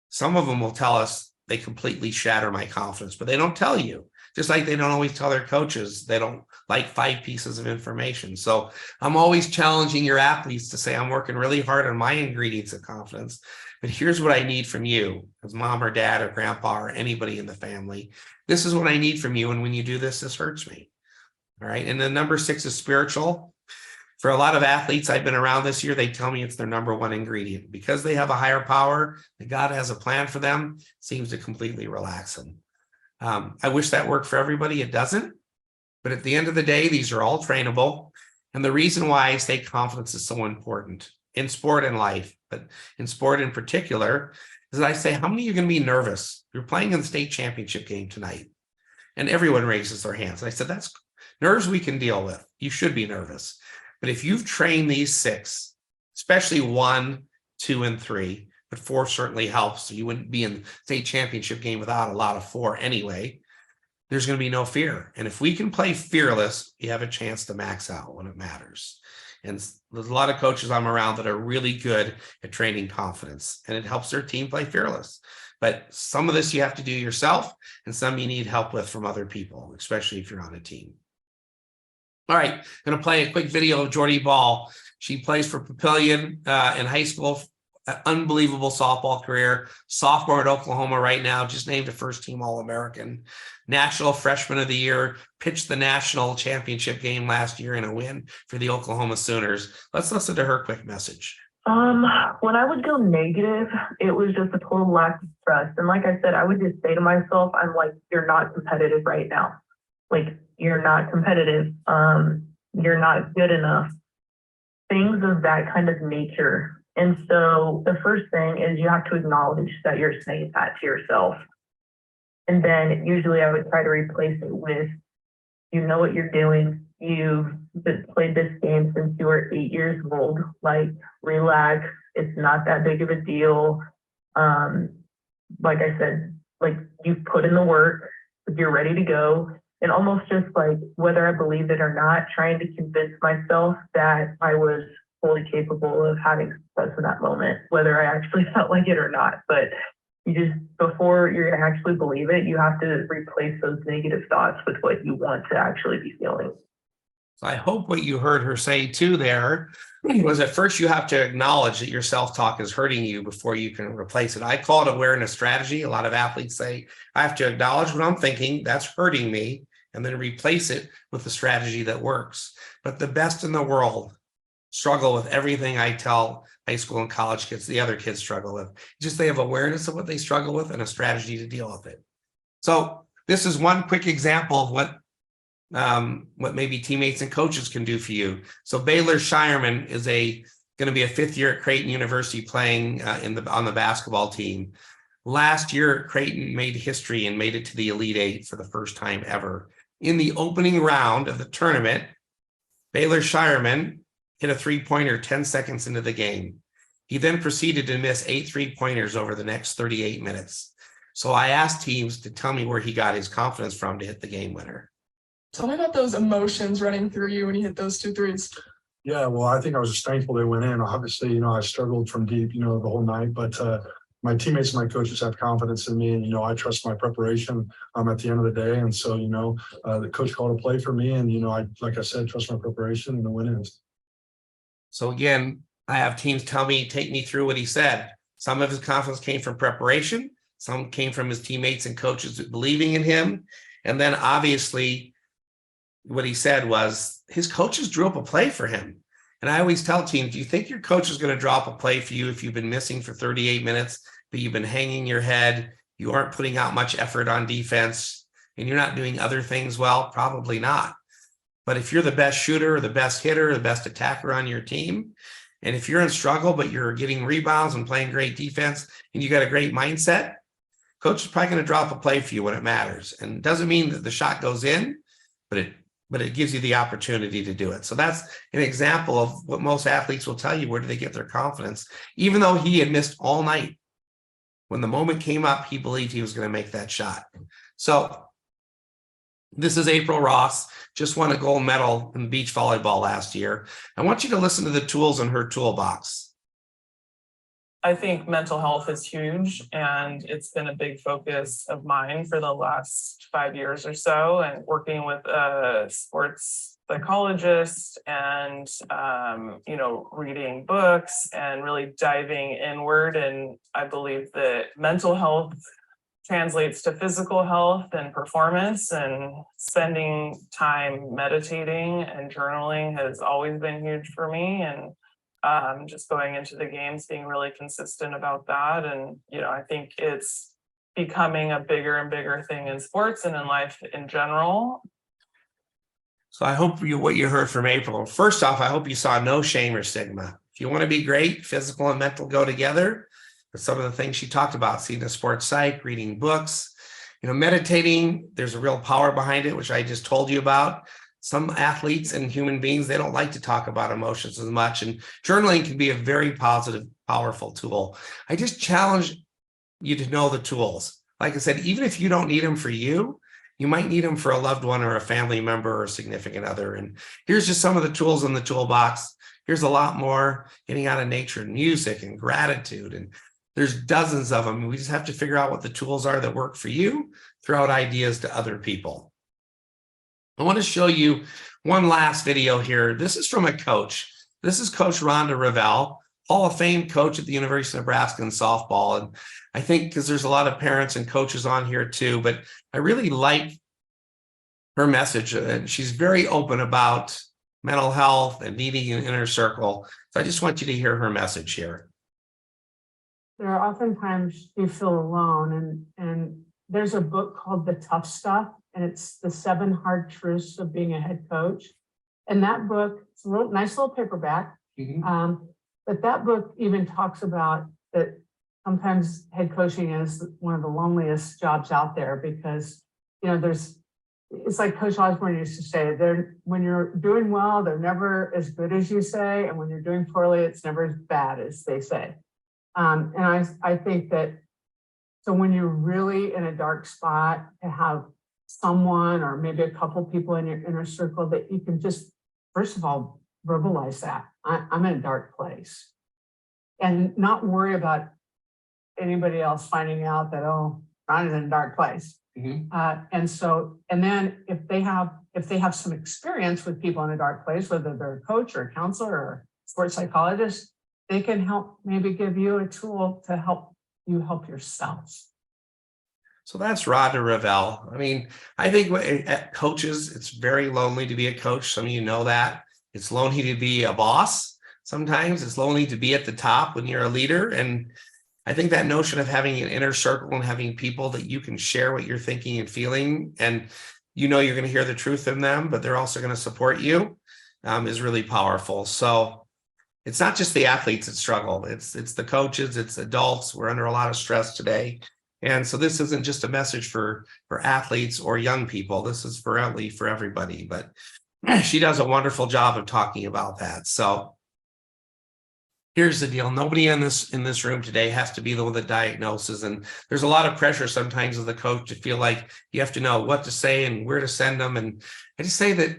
some of them will tell us they completely shatter my confidence, but they don't tell you. Just like they don't always tell their coaches, they don't like 5 pieces of information. So I'm always challenging your athletes to say, I'm working really hard on my ingredients of confidence, but here's what I need from you as mom or dad or grandpa or anybody in the family. This is what I need from you. And when you do this, this hurts me. All right. And then number 6 is spiritual. For a lot of athletes I've been around this year, they tell me it's their number one ingredient because they have a higher power that God has a plan for them, seems to completely relax them. I wish that worked for everybody. It doesn't. But at the end of the day, these are all trainable. And the reason why I say confidence is so important in sport and life, but in sport in particular, is that I say, how many of you are going to be nervous? You're playing in the state championship game tonight. And everyone raises their hands. And I said, that's nerves we can deal with. You should be nervous. But if you've trained these 6, especially 1, 2, and 3, but 4 certainly helps. So you wouldn't be in the state championship game without a lot of 4 anyway. There's going to be no fear. And if we can play fearless, you have a chance to max out when it matters. And there's a lot of coaches I'm around that are really good at training confidence, and it helps their team play fearless. But some of this you have to do yourself, and some you need help with from other people, especially if you're on a team. All right, I'm going to play a quick video of Jordy Ball. She plays for Papillion in high school. Unbelievable softball career. Sophomore at Oklahoma right now, just named a first-team All-American. National Freshman of the Year, pitched the national championship game last year in a win for the Oklahoma Sooners. Let's listen to her quick message. When I would go negative, it was just a total lack of trust. And like I said, I would just say to myself, I'm like, you're not competitive right now. Like, you're not competitive. You're not good enough. Things of that kind of nature. And so the first thing is you have to acknowledge that you're saying that to yourself. And then usually I would try to replace it with, you know what you're doing. You've played this game since you were 8 years old. Like, relax. It's not that big of a deal. Like I said, like, you've put in the work. You're ready to go. And almost just like, whether I believed it or not, trying to convince myself that I was fully capable of having success in that moment, whether I actually felt like it or not. But You just, before you actually believe it, you have to replace those negative thoughts with what you want to actually be feeling. So I hope what you heard her say too there was at first you have to acknowledge that your self-talk is hurting you before you can replace it. I call it awareness strategy. A lot of athletes say, I have to acknowledge what I'm thinking, that's hurting me, and then replace it with the strategy that works. But the best in the world struggle with everything I tell high school and college kids, the other kids struggle with. Just they have awareness of what they struggle with and a strategy to deal with it. So this is one quick example of what maybe teammates and coaches can do for you. So Baylor Shireman is going to be a fifth year at Creighton University playing on the basketball team. Last year, Creighton made history and made it to the Elite Eight for the first time ever. In the opening round of the tournament, Baylor Shireman hit a three-pointer 10 seconds into the game. He then proceeded to miss 8 3-pointers over the next 38 minutes. So I asked teams to tell me where he got his confidence from to hit the game winner. Tell me about those emotions running through you when you hit those 2 threes. Yeah, well, I think I was just thankful they went in. Obviously, I struggled from deep, the whole night, but my teammates and my coaches have confidence in me, and, I trust my preparation at the end of the day. And so, the coach called a play for me, and, like I said, trust my preparation and the win is. So again, I have teams take me through what he said. Some of his confidence came from preparation. Some came from his teammates and coaches believing in him. And then obviously what he said was his coaches drew up a play for him. And I always tell teams, do you think your coach is going to draw up a play for you if you've been missing for 38 minutes, but you've been hanging your head, you aren't putting out much effort on defense, and you're not doing other things well? Probably not. But if you're the best shooter, the best hitter, the best attacker on your team, and if you're in struggle, but you're getting rebounds and playing great defense, and you got a great mindset, coach is probably going to drop a play for you when it matters. And it doesn't mean that the shot goes in, but it gives you the opportunity to do it. So that's an example of what most athletes will tell you. Where do they get their confidence? Even though he had missed all night, when the moment came up, he believed he was going to make that shot. So this is April Ross, just won a gold medal in beach volleyball last year. I want you to listen to the tools in her toolbox. I think mental health is huge, and it's been a big focus of mine for the last 5 years or so, and working with a sports psychologist and, reading books and really diving inward. And I believe that mental health translates to physical health and performance, and spending time meditating and journaling has always been huge for me. And just going into the games, being really consistent about that. And, I think it's becoming a bigger and bigger thing in sports and in life in general. So I hope what you heard from April, first off, I hope you saw no shame or stigma. If you want to be great, physical and mental go together. But some of the things she talked about, seeing a sports psych, reading books, meditating, there's a real power behind it, which I just told you about. Some athletes and human beings, they don't like to talk about emotions as much. And journaling can be a very positive, powerful tool. I just challenge you to know the tools. Like I said, even if you don't need them for you, you might need them for a loved one or a family member or a significant other. And here's just some of the tools in the toolbox. Here's a lot more: getting out of nature and music and gratitude. And there's dozens of them. We just have to figure out what the tools are that work for you, throw out ideas to other people. I want to show you one last video here. This is from a coach. This is Coach Rhonda Revelle, Hall of Fame coach at the University of Nebraska in softball. And I think because there's a lot of parents and coaches on here too, but I really like her message. And she's very open about mental health and needing an inner circle. So I just want you to hear her message here. There are oftentimes you feel alone, and there's a book called The Tough Stuff, and it's the 7 hard truths of being a head coach. And that book, it's a nice little paperback. But that book even talks about that sometimes head coaching is one of the loneliest jobs out there, because, it's like Coach Osborne used to say, when you're doing well, they're never as good as you say. And when you're doing poorly, it's never as bad as they say. And I think that, so when you're really in a dark spot, to have someone or maybe a couple people in your inner circle that you can just, first of all, verbalize that I'm in a dark place, and not worry about anybody else finding out that, oh, Ron is in a dark place. And then if they have some experience with people in a dark place, whether they're a coach or a counselor or sports psychologist, they can help maybe give you a tool to help you help yourself. So that's Rhonda Revelle. I mean, I think at coaches, it's very lonely to be a coach. Some of you know that. It's lonely to be a boss. Sometimes it's lonely to be at the top when you're a leader. And I think that notion of having an inner circle and having people that you can share what you're thinking and feeling, and you're going to hear the truth in them, but they're also going to support you, is really powerful. So it's not just the athletes that struggle. It's the coaches, it's adults. We're under a lot of stress today. And so this isn't just a message for athletes or young people. This is for everybody. But she does a wonderful job of talking about that. So here's the deal. Nobody in this room today has to be the one that diagnoses. And there's a lot of pressure sometimes as the coach to feel like you have to know what to say and where to send them. And I just say that,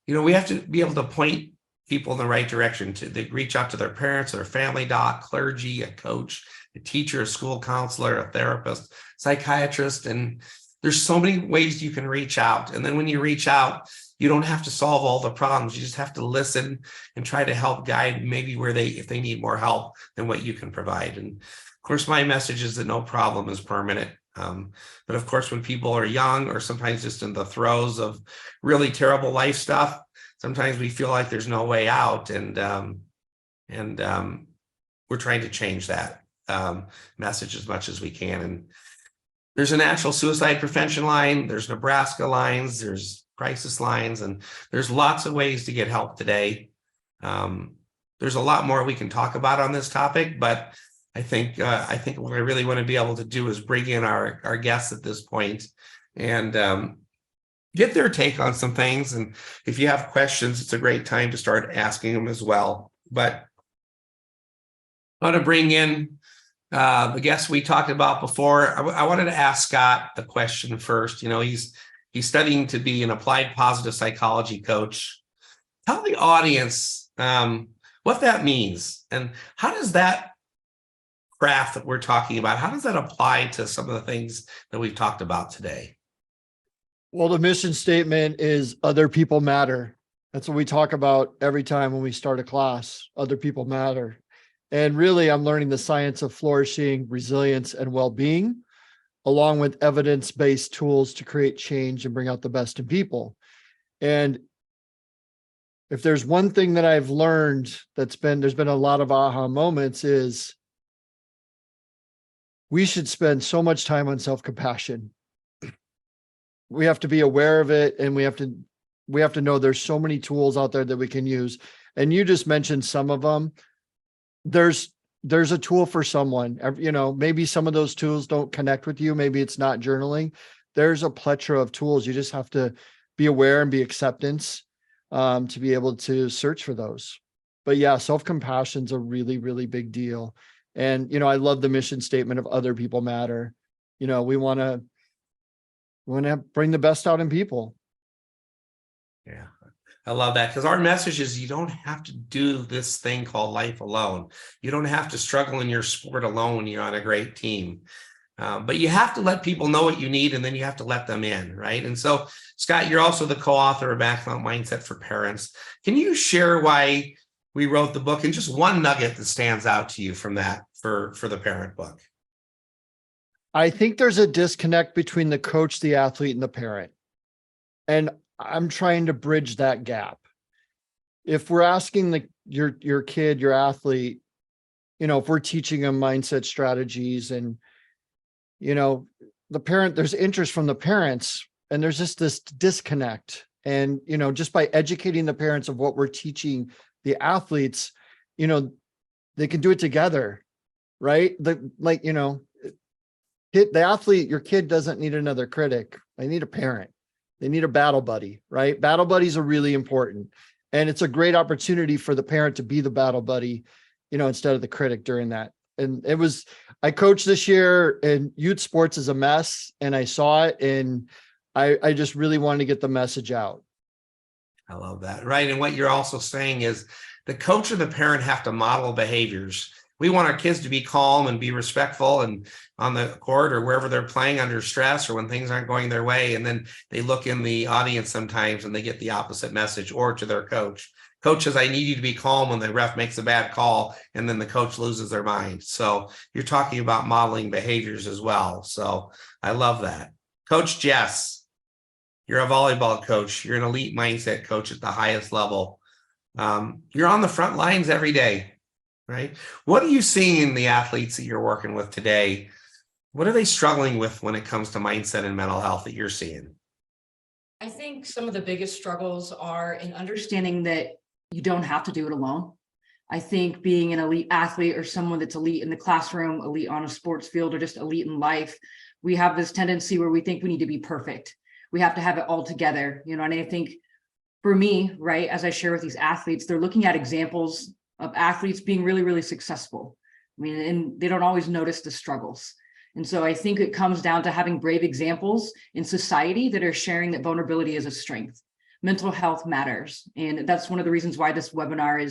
we have to be able to point people in the right direction. They reach out to their parents, their family doc, clergy, a coach, a teacher, a school counselor, a therapist, psychiatrist. And there's so many ways you can reach out. And then when you reach out, you don't have to solve all the problems. You just have to listen and try to help guide maybe if they need more help than what you can provide. And of course, my message is that no problem is permanent. But of course, when people are young or sometimes just in the throes of really terrible life stuff, sometimes we feel like there's no way out. And we're trying to change that message as much as we can. And there's a national suicide prevention line. There's Nebraska lines. There's crisis lines, and there's lots of ways to get help today. There's a lot more we can talk about on this topic, but I think what I really want to be able to do is bring in our guests at this point and get their take on some things. And if you have questions, it's a great time to start asking them as well. But I want to bring in the guests we talked about before. I wanted to ask Scott the question first. He's studying to be an applied positive psychology coach. Tell the audience what that means, and how does that craft that we're talking about, how does that apply to some of the things that we've talked about today? Well, the mission statement is other people matter. That's what we talk about every time when we start a class. Other people matter. And really, I'm learning the science of flourishing, resilience, and well-being, along with evidence-based tools to create change and bring out the best in people. And if there's one thing that I've learned there's been a lot of aha moments, is we should spend so much time on self-compassion. We have to be aware of it, and we have to know there's so many tools out there that we can use. And you just mentioned some of them. There's a tool for someone. Maybe some of those tools don't connect with you. Maybe it's not journaling. There's a plethora of tools. You just have to be aware and be acceptance to be able to search for those. But yeah, self-compassion is a really, really big deal. And, I love the mission statement of other people matter. We want to bring the best out in people. Yeah. I love that, because our message is you don't have to do this thing called life alone. You don't have to struggle in your sport alone when you're on a great team. But you have to let people know what you need, and then you have to let them in, right? And so, Scott, you're also the co-author of Maximum Mindset for Parents. Can you share why we wrote the book and just one nugget that stands out to you from that for the parent book? I think there's a disconnect between the coach, the athlete, and the parent. And I'm trying to bridge that gap. If we're asking your kid, your athlete, if we're teaching them mindset strategies and, the parent, there's interest from the parents, and there's just this disconnect. And, just by educating the parents of what we're teaching the athletes, they can do it together, right? The athlete, your kid doesn't need another critic. They need a parent. They need a battle buddy, right? Battle buddies are really important. And it's a great opportunity for the parent to be the battle buddy, instead of the critic during that. And I coached this year, and youth sports is a mess, and I saw it, and I just really wanted to get the message out. I love that. Right. And what you're also saying is the coach and the parent have to model behaviors We want our kids to be calm and be respectful and on the court or wherever they're playing under stress or when things aren't going their way. And then they look in the audience sometimes and they get the opposite message, or to their coach. Coach says, I need you to be calm when the ref makes a bad call, and then the coach loses their mind. So you're talking about modeling behaviors as well. So I love that. Coach Jess, you're a volleyball coach. You're an elite mindset coach at the highest level. You're on the front lines every day, right? What are you seeing in the athletes that you're working with today? What are they struggling with when it comes to mindset and mental health that you're seeing? I think some of the biggest struggles are in understanding that you don't have to do it alone. I think being an elite athlete or someone that's elite in the classroom, elite on a sports field, or just elite in life, we have this tendency where we think we need to be perfect. We have to have it all together, and I think for me, right, as I share with these athletes, they're looking at examples of athletes being really, really successful. I mean, and they don't always notice the struggles. And so I think it comes down to having brave examples in society that are sharing that vulnerability is a strength. Mental health matters. And that's one of the reasons why this webinar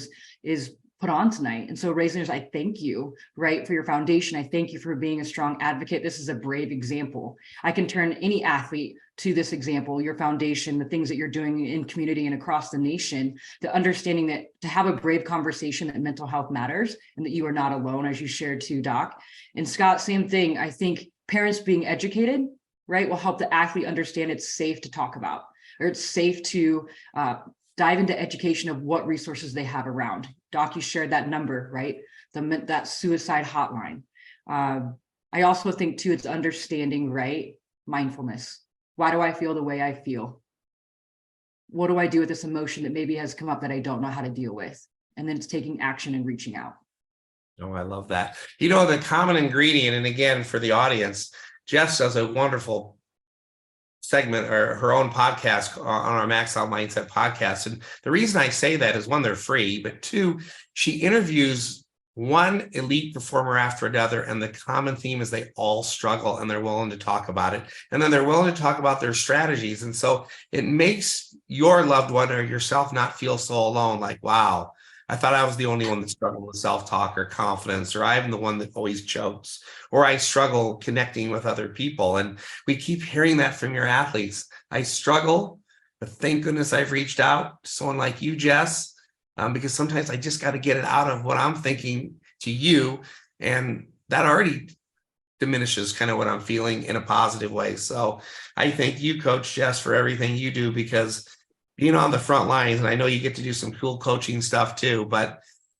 is put on tonight. And so Roessners, I thank you, right, for your foundation. I thank you for being a strong advocate. This is a brave example. I can turn any athlete to this example, your foundation, the things that you're doing in community and across the nation, the understanding that to have a brave conversation that mental health matters and that you are not alone, as you shared too, Doc. And Scott, same thing. I think parents being educated, right, will help the athlete understand it's safe to talk about, or it's safe to dive into education of what resources they have around. Doc, you shared that number, right? That suicide hotline. I also think too, it's understanding, right? Mindfulness. Why do I feel the way I feel? What do I do with this emotion that maybe has come up that I don't know how to deal with? And then it's taking action and reaching out. Oh, I love that. The common ingredient, and again, for the audience, Jess does a wonderful segment or her own podcast on our Max Out Mindset podcast. And the reason I say that is, one, they're free, but two, she interviews one elite performer after another, and the common theme is they all struggle and they're willing to talk about it. And then they're willing to talk about their strategies. And so it makes your loved one or yourself not feel so alone. Like, wow, I thought I was the only one that struggled with self-talk or confidence, or I'm the one that always chokes, or I struggle connecting with other people. And we keep hearing that from your athletes. I struggle, but thank goodness I've reached out to someone like you, Jess, because sometimes I just got to get it out of what I'm thinking to you. And that already diminishes kind of what I'm feeling in a positive way. So I thank you, Coach Jess, for everything you do, because being on the front lines, and I know you get to do some cool coaching stuff too, but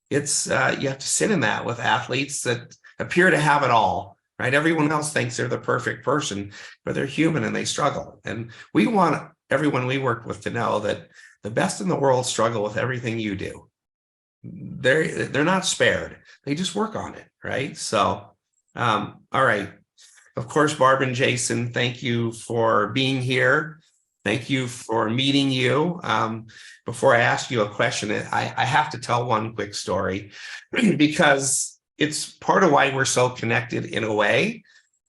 it's you have to sit in that with athletes that appear to have it all, right? Everyone else thinks they're the perfect person, but they're human and they struggle. And we want everyone we work with to know that the best in the world struggle with everything you do. They're not spared. They just work on it, right? So, all right. Of course, Barb and Jason, thank you for being here. Thank you for meeting you. Before I ask you a question, I have to tell one quick story because it's part of why we're so connected in a way.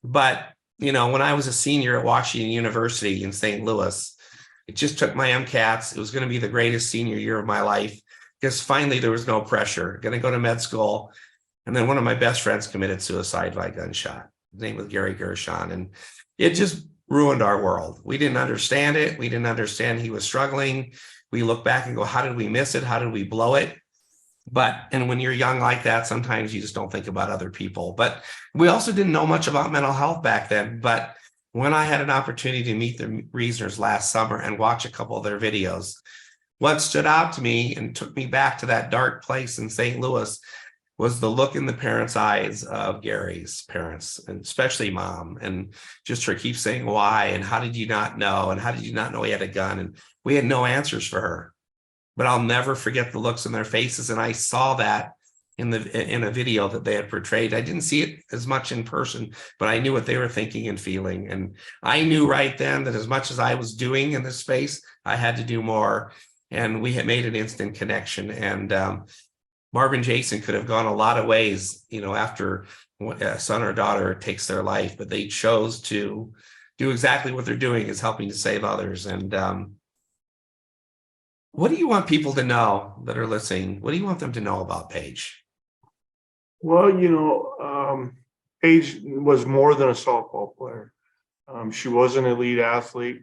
But, when I was a senior at Washington University in St. Louis, it just took my MCATs. It was going to be the greatest senior year of my life because finally there was no pressure. Going to go to med school. And then one of my best friends committed suicide by gunshot. His name was Gary Gershon. And it just ruined our world. We didn't understand it. We didn't understand he was struggling. We look back and go, how did we miss it? How did we blow it? And when you're young like that, sometimes you just don't think about other people. But we also didn't know much about mental health back then. But when I had an opportunity to meet the Roessners last summer and watch a couple of their videos, what stood out to me and took me back to that dark place in St. Louis was the look in the parents' eyes of Gary's parents, and especially mom, and just her keep saying why, and how did you not know, and how did you not know he had a gun? And we had no answers for her. But I'll never forget the looks in their faces, and I saw that in a video that they had portrayed. I didn't see it as much in person, but I knew what they were thinking and feeling. And I knew right then that as much as I was doing in this space, I had to do more. And we had made an instant connection. And Barb and Jason could have gone a lot of ways, after a son or daughter takes their life, but they chose to do exactly what they're doing, is helping to save others. And what do you want people to know that are listening? What do you want them to know about Paige? Well, Paige was more than a softball player. She was an elite athlete,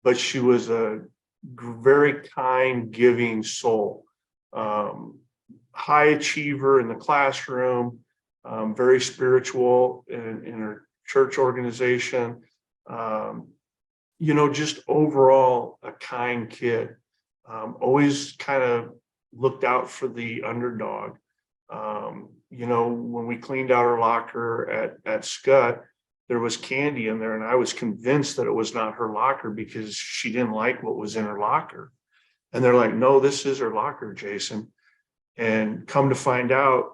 but she was a very kind, giving soul. High achiever in the classroom, very spiritual in her church organization. Just overall a kind kid. Always kind of looked out for the underdog. When we cleaned out her locker at Scott, there was candy in there, and I was convinced that it was not her locker because she didn't like what was in her locker. And they're like, no, this is her locker, Jason. And come to find out,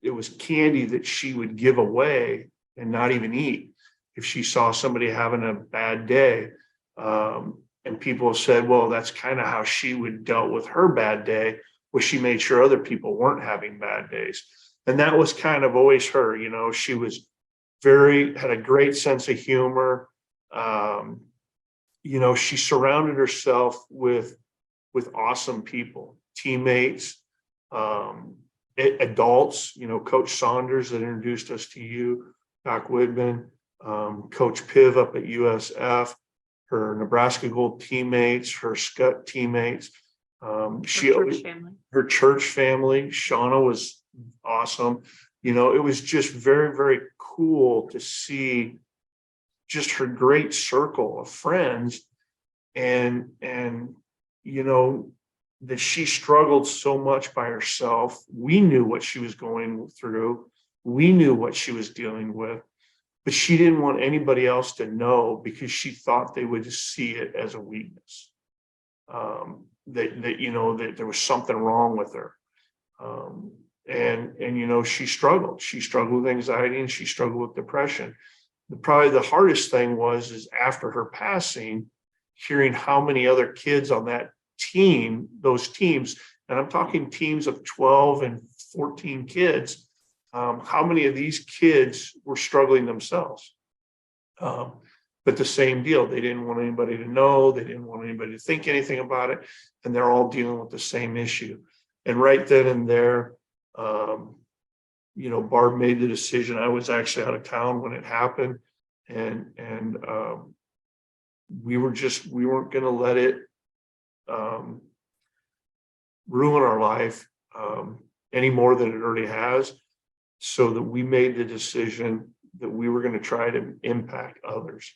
it was candy that she would give away and not even eat if she saw somebody having a bad day. And people have said, well, that's kind of how she would dealt with her bad day, was she made sure other people weren't having bad days. And that was kind of always her. She was had a great sense of humor. She surrounded herself with awesome people, teammates, adults, Coach Saunders that introduced us to you, Doc Widman, Coach Piv up at USF, her Nebraska Gold teammates, her Scott teammates, her church family. Shauna was awesome. It was just very, very cool to see just her great circle of friends, and that she struggled so much by herself. We knew what she was going through. We knew what she was dealing with, but she didn't want anybody else to know because she thought they would just see it as a weakness. That there was something wrong with her. And she struggled. She struggled with anxiety and she struggled with depression. Probably the hardest thing is after her passing, hearing how many other kids on that team, those teams, and I'm talking teams of 12 and 14 kids, how many of these kids were struggling themselves. But the same deal, they didn't want anybody to know, they didn't want anybody to think anything about it, and they're all dealing with the same issue. And right then and there, Barb made the decision. I was actually out of town when it happened, and we weren't going to let it ruin our life any more than it already has, so that we made the decision that we were going to try to impact others.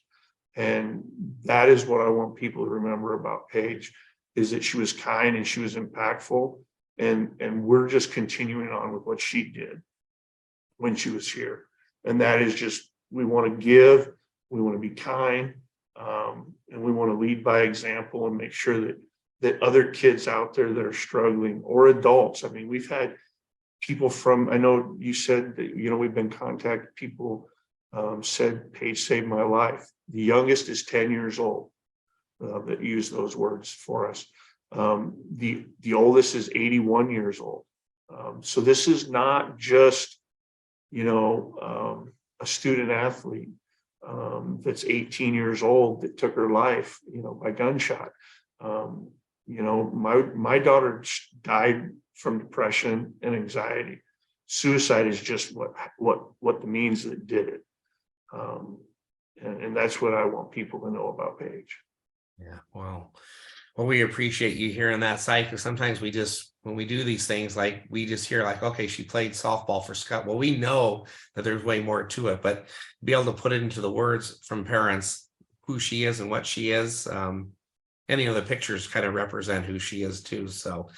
And that is what I want people to remember about Paige, is that she was kind and she was impactful, and we're just continuing on with what she did when she was here. And that is just, we want to give, we want to be kind, and we want to lead by example and make sure that other kids out there that are struggling, or adults. I mean, we've had people I know you said that, we've been contacting people, said Paige saved my life. The youngest is 10 years old that used those words for us. The oldest is 81 years old. So this is not just, a student athlete that's 18 years old that took her life, by gunshot. My daughter died from depression and anxiety. Suicide is just what the means that did it. And that's what I want people to know about Paige. Yeah, well, we appreciate you hearing that side, because sometimes when we do these things, like we just hear like, okay, she played softball for Scott. Well, we know that there's way more to it, but be able to put it into the words from parents, who she is and what she is. Any of the pictures kind of represent who she is too. So,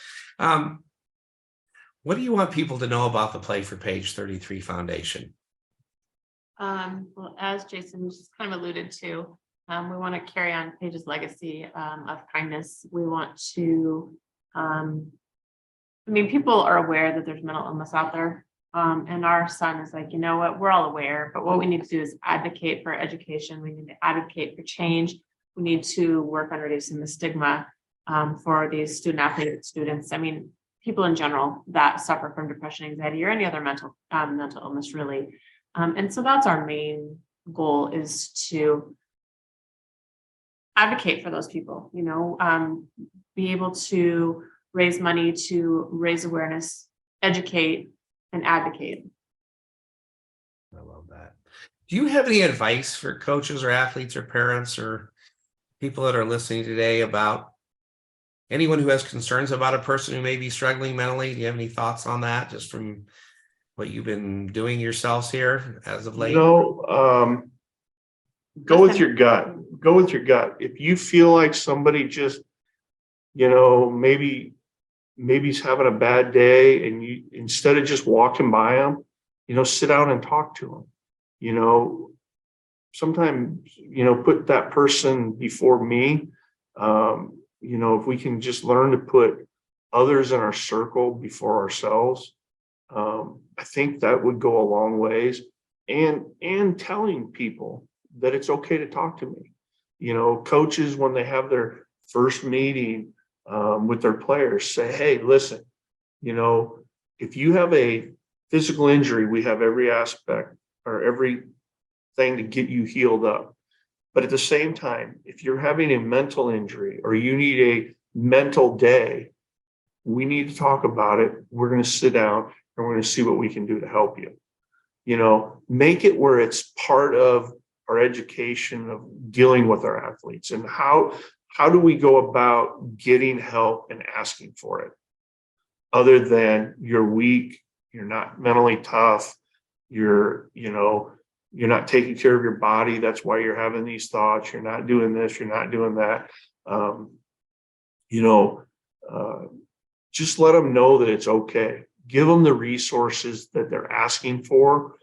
what do you want people to know about the Play for Page 33 Foundation? Well, as Jason just kind of alluded to, we want to carry on Paige's legacy of kindness. We want to, people are aware that there's mental illness out there. And our son is like, you know what, we're all aware, but what we need to do is advocate for education. We need to advocate for change. We need to work on reducing the stigma for these student athlete students. People in general that suffer from depression, anxiety, or any other mental illness, really. And so that's our main goal, is to advocate for those people, be able to raise money, to raise awareness, educate, and advocate. I love that. Do you have any advice for coaches or athletes or parents or people that are listening today about anyone who has concerns about a person who may be struggling mentally? Do you have any thoughts on that, just from what you've been doing yourselves here as of late? Go with your gut. Go with your gut. If you feel like somebody just, maybe he's having a bad day, and you, instead of just walking by him, sit down and talk to him. Sometimes, put that person before me. If we can just learn to put others in our circle before ourselves, I think that would go a long ways. And telling people that it's okay to talk to me. Coaches, when they have their first meeting with their players, say, hey, listen, if you have a physical injury, we have every aspect or everything to get you healed up. But at the same time, if you're having a mental injury or you need a mental day, we need to talk about it. We're going to sit down and we're going to see what we can do to help you. Make it where it's part of our education of dealing with our athletes, and how do we go about getting help and asking for it, other than you're weak, you're not mentally tough, you're not taking care of your body, that's why you're having these thoughts, you're not doing this, you're not doing that. Just let them know that it's okay. Give them the resources that they're asking for,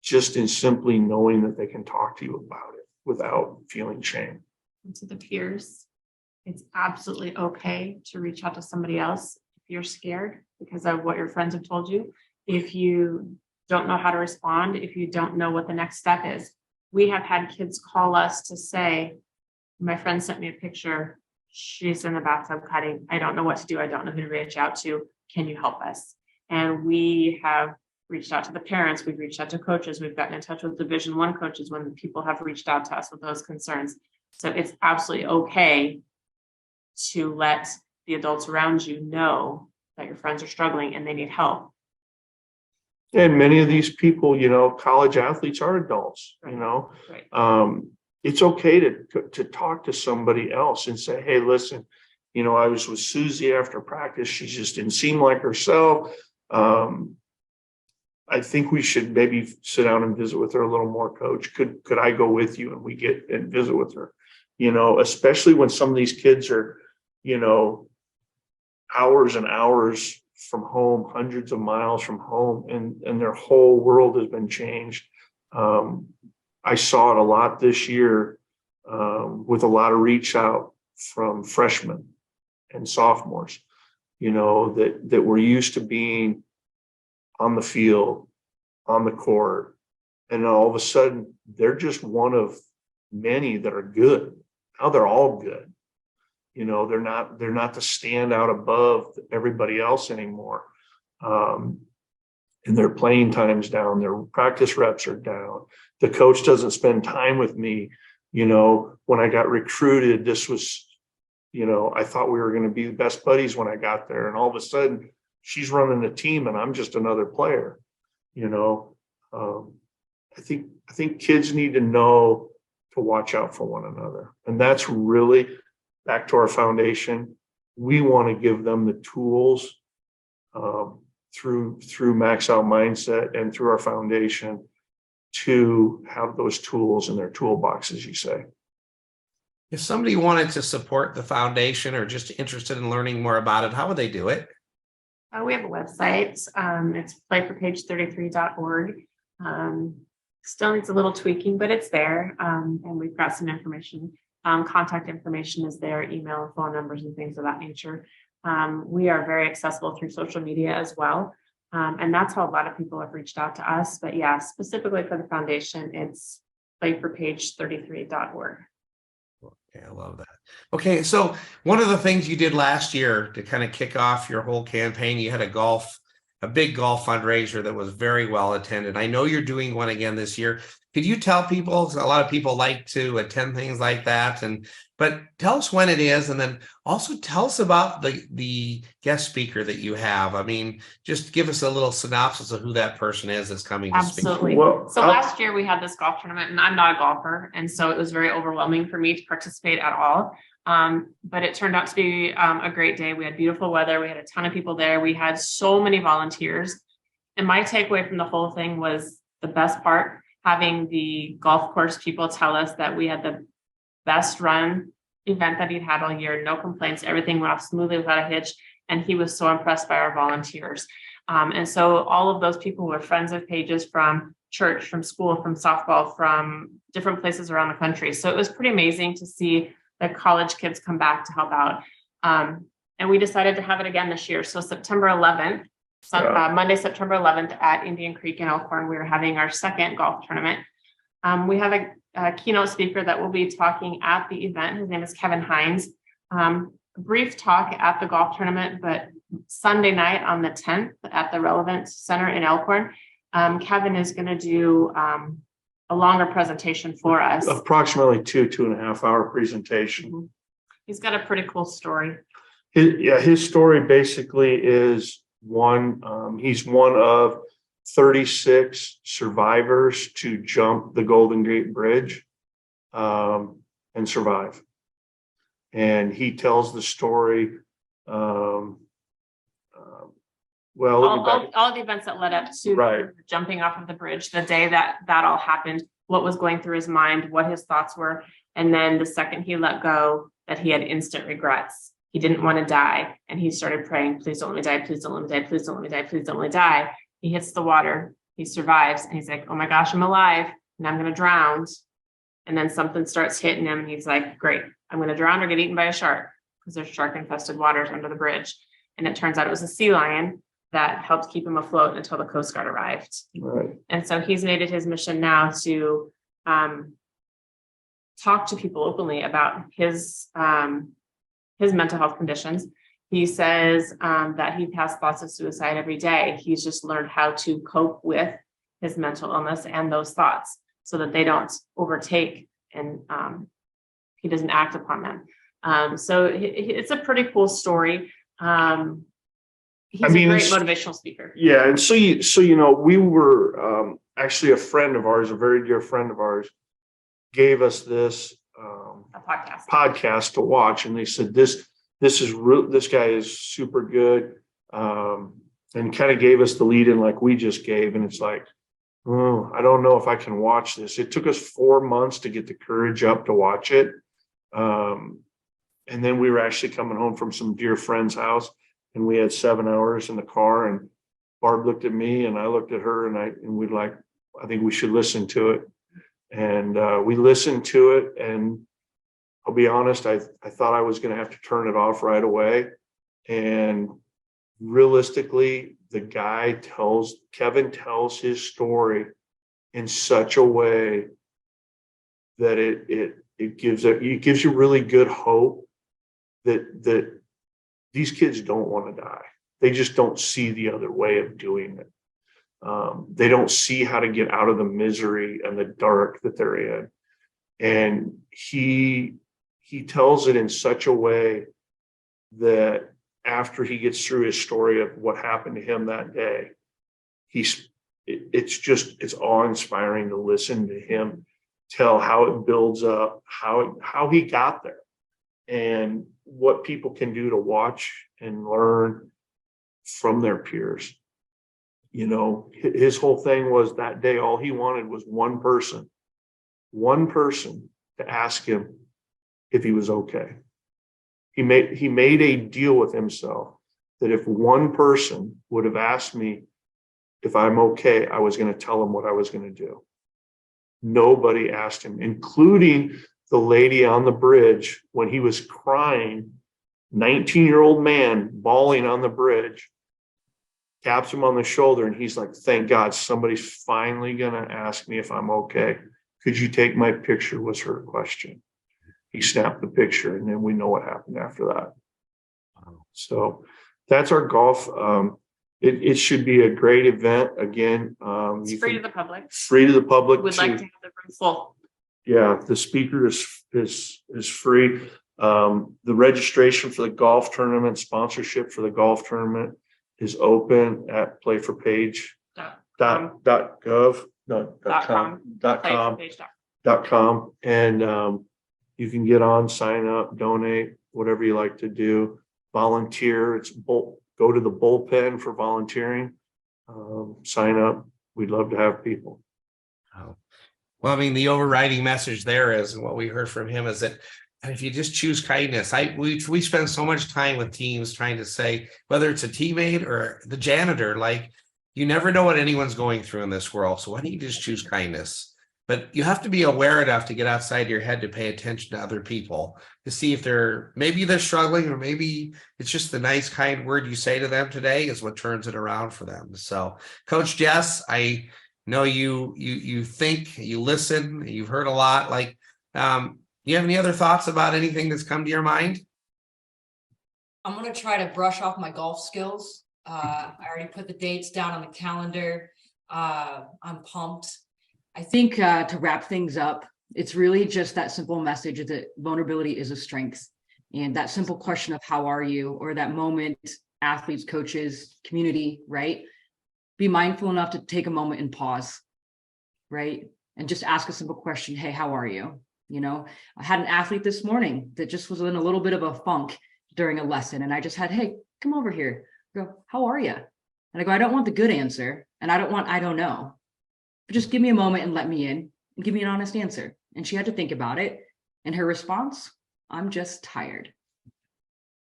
just in simply knowing that they can talk to you about it without feeling shame. And to the peers, it's absolutely okay to reach out to somebody else if you're scared because of what your friends have told you. If you don't know how to respond, if you don't know what the next step is. We have had kids call us to say, my friend sent me a picture. She's in the bathtub cutting. I don't know what to do. I don't know who to reach out to. Can you help us? And we have reached out to the parents. We've reached out to coaches. We've gotten in touch with Division I coaches when people have reached out to us with those concerns. So it's absolutely okay to let the adults around you know that your friends are struggling and they need help. And many of these people, college athletes are adults, Right. It's okay to talk to somebody else and say, hey, listen, I was with Susie after practice. She just didn't seem like herself. I think we should maybe sit down and visit with her a little more, coach. Could I go with you and we get and visit with her? Especially when some of these kids are, hours and hours from home, hundreds of miles from home, and their whole world has been changed. I saw it a lot this year with a lot of reach out from freshmen and sophomores, that were used to being on the field, on the court, and all of a sudden they're just one of many that are good. Now they're all good. They're not the standout above everybody else anymore. And their playing time's down, their practice reps are down. The coach doesn't spend time with me. When I got recruited, this was, I thought we were going to be the best buddies when I got there. And all of a sudden she's running the team and I'm just another player. I think kids need to know to watch out for one another. And that's really back to our foundation. We want to give them the tools through Max Out Mindset and through our foundation to have those tools in their toolbox, as you say. If somebody wanted to support the foundation or just interested in learning more about it, how would they do it? We have a website. It's playforpage33.org. Still needs a little tweaking, but it's there. And we've got some information. Contact information is there, email, phone numbers, and things of that nature. We are very accessible through social media as well. And that's how a lot of people have reached out to us. But yeah, specifically for the foundation, it's playforpage33.org. Okay, I love that. Okay, so one of the things you did last year to kind of kick off your whole campaign, you had a big golf fundraiser that was very well attended. I know you're doing one again this year. could you tell people, 'cause a lot of people like to attend things like that, but tell us when it is, and then also tell us about the guest speaker that you have. I mean, just give us a little synopsis of who that person is that's coming to speak. Absolutely. Well, So last year we had this golf tournament, and I'm not a golfer, and so it was very overwhelming for me to participate at all. But it turned out to be a great day. We had beautiful weather. We had a ton of people there. We had so many volunteers. And my takeaway from the whole thing was the best part, having the golf course people tell us that we had the best run event that he'd had all year, no complaints, everything went off smoothly without a hitch. And he was so impressed by our volunteers. And so all of those people were friends of Paige's from church, from school, from softball, from different places around the country. So it was pretty amazing to see the college kids come back to help out. And we decided to have it again this year. So September 11th, Monday, September 11th at Indian Creek in Elkhorn, we are having our second golf tournament. We have a keynote speaker that will be talking at the event. His name is Kevin Hines. Brief talk at the golf tournament, but Sunday night on the 10th at the Relevance Center in Elkhorn, Kevin is going to do a longer presentation for us. Approximately 2.5 hour presentation. He's got a pretty cool story. His story basically is he's one of 36 survivors to jump the Golden Gate Bridge and survive. And he tells the story. All the events that led up to Right. jumping off of the bridge, the day that all happened, what was going through his mind, what his thoughts were. And then the second he let go, that he had instant regrets. He didn't want to die. And he started praying, please don't let me die, please don't let me die, please don't let me die, please don't let me die. He hits the water, he survives, and he's like, oh my gosh, I'm alive, and I'm going to drown. And then something starts hitting him, and he's like, great, I'm going to drown or get eaten by a shark, because there's shark-infested waters under the bridge. And it turns out it was a sea lion that helped keep him afloat until the Coast Guard arrived. Right. And so he's made it his mission now to talk to people openly about his mental health conditions. He says that he has thoughts of suicide every day. He's just learned how to cope with his mental illness and those thoughts so that they don't overtake and he doesn't act upon them. So it's a pretty cool story. He's a great motivational speaker. Yeah. And so we were actually a friend of ours, a very dear friend of ours, gave us this A podcast. podcast to watch. And they said, this guy is super good. And kind of gave us the lead in like we just gave. And it's like, oh, I don't know if I can watch this. It took us 4 months to get the courage up to watch it. And then we were actually coming home from some dear friend's house, and we had 7 hours in the car, and Barb looked at me and I looked at her, and we'd like, I think we should listen to it. And we listened to it, and I'll be honest, I thought I was going to have to turn it off right away. And realistically, Kevin tells his story in such a way that it gives you really good hope that these kids don't want to die. They just don't see the other way of doing it. They don't see how to get out of the misery and the dark that they're in. And he tells it in such a way that after he gets through his story of what happened to him that day, it's awe-inspiring to listen to him tell how it builds up, how he got there, and what people can do to watch and learn from their peers. You know, his whole thing was that day, all he wanted was one person to ask him if he was okay. He made a deal with himself that if one person would have asked me if I'm okay, I was going to tell him what I was going to do. Nobody asked him, including the lady on the bridge when he was crying, 19-year-old man bawling on the bridge, taps him on the shoulder, and he's like, thank God somebody's finally going to ask me if I'm okay. Could you take my picture, was her question. He snapped the picture, and then we know what happened after that. So that's our golf. it should be a great event. Again, It's free to the public. free to the public. Would like to have the room full. Yeah, the speaker is free. The registration for the golf tournament, sponsorship for the golf tournament is open at playforpage.gov.com, and you can get on, sign up, donate, whatever you like to do, volunteer. Go to the bullpen for volunteering, sign up. We'd love to have people. Oh. Well, I mean, the overriding message there is, and what we heard from him is that if you just choose kindness, we spend so much time with teams trying to say, whether it's a teammate or the janitor, like, you never know what anyone's going through in this world. So why don't you just choose kindness? But you have to be aware enough to get outside your head to pay attention to other people, to see if maybe they're struggling, or maybe it's just the nice, kind word you say to them today is what turns it around for them. So, Coach Jess, I know you think, you listen, you've heard a lot. Like, you have any other thoughts about anything that's come to your mind? I'm going to try to brush off my golf skills. I already put the dates down on the calendar. I'm pumped. I think to wrap things up, it's really just that simple message that vulnerability is a strength. And that simple question of how are you, or that moment, athletes, coaches, community, right? Be mindful enough to take a moment and pause, right? And just ask a simple question. Hey, how are you? You know, I had an athlete this morning that just was in a little bit of a funk during a lesson. And I just had, hey, come over here. I go, how are you? And I go, I don't want the good answer. And I don't know. But just give me a moment and let me in and give me an honest answer. And she had to think about it. And her response, I'm just tired.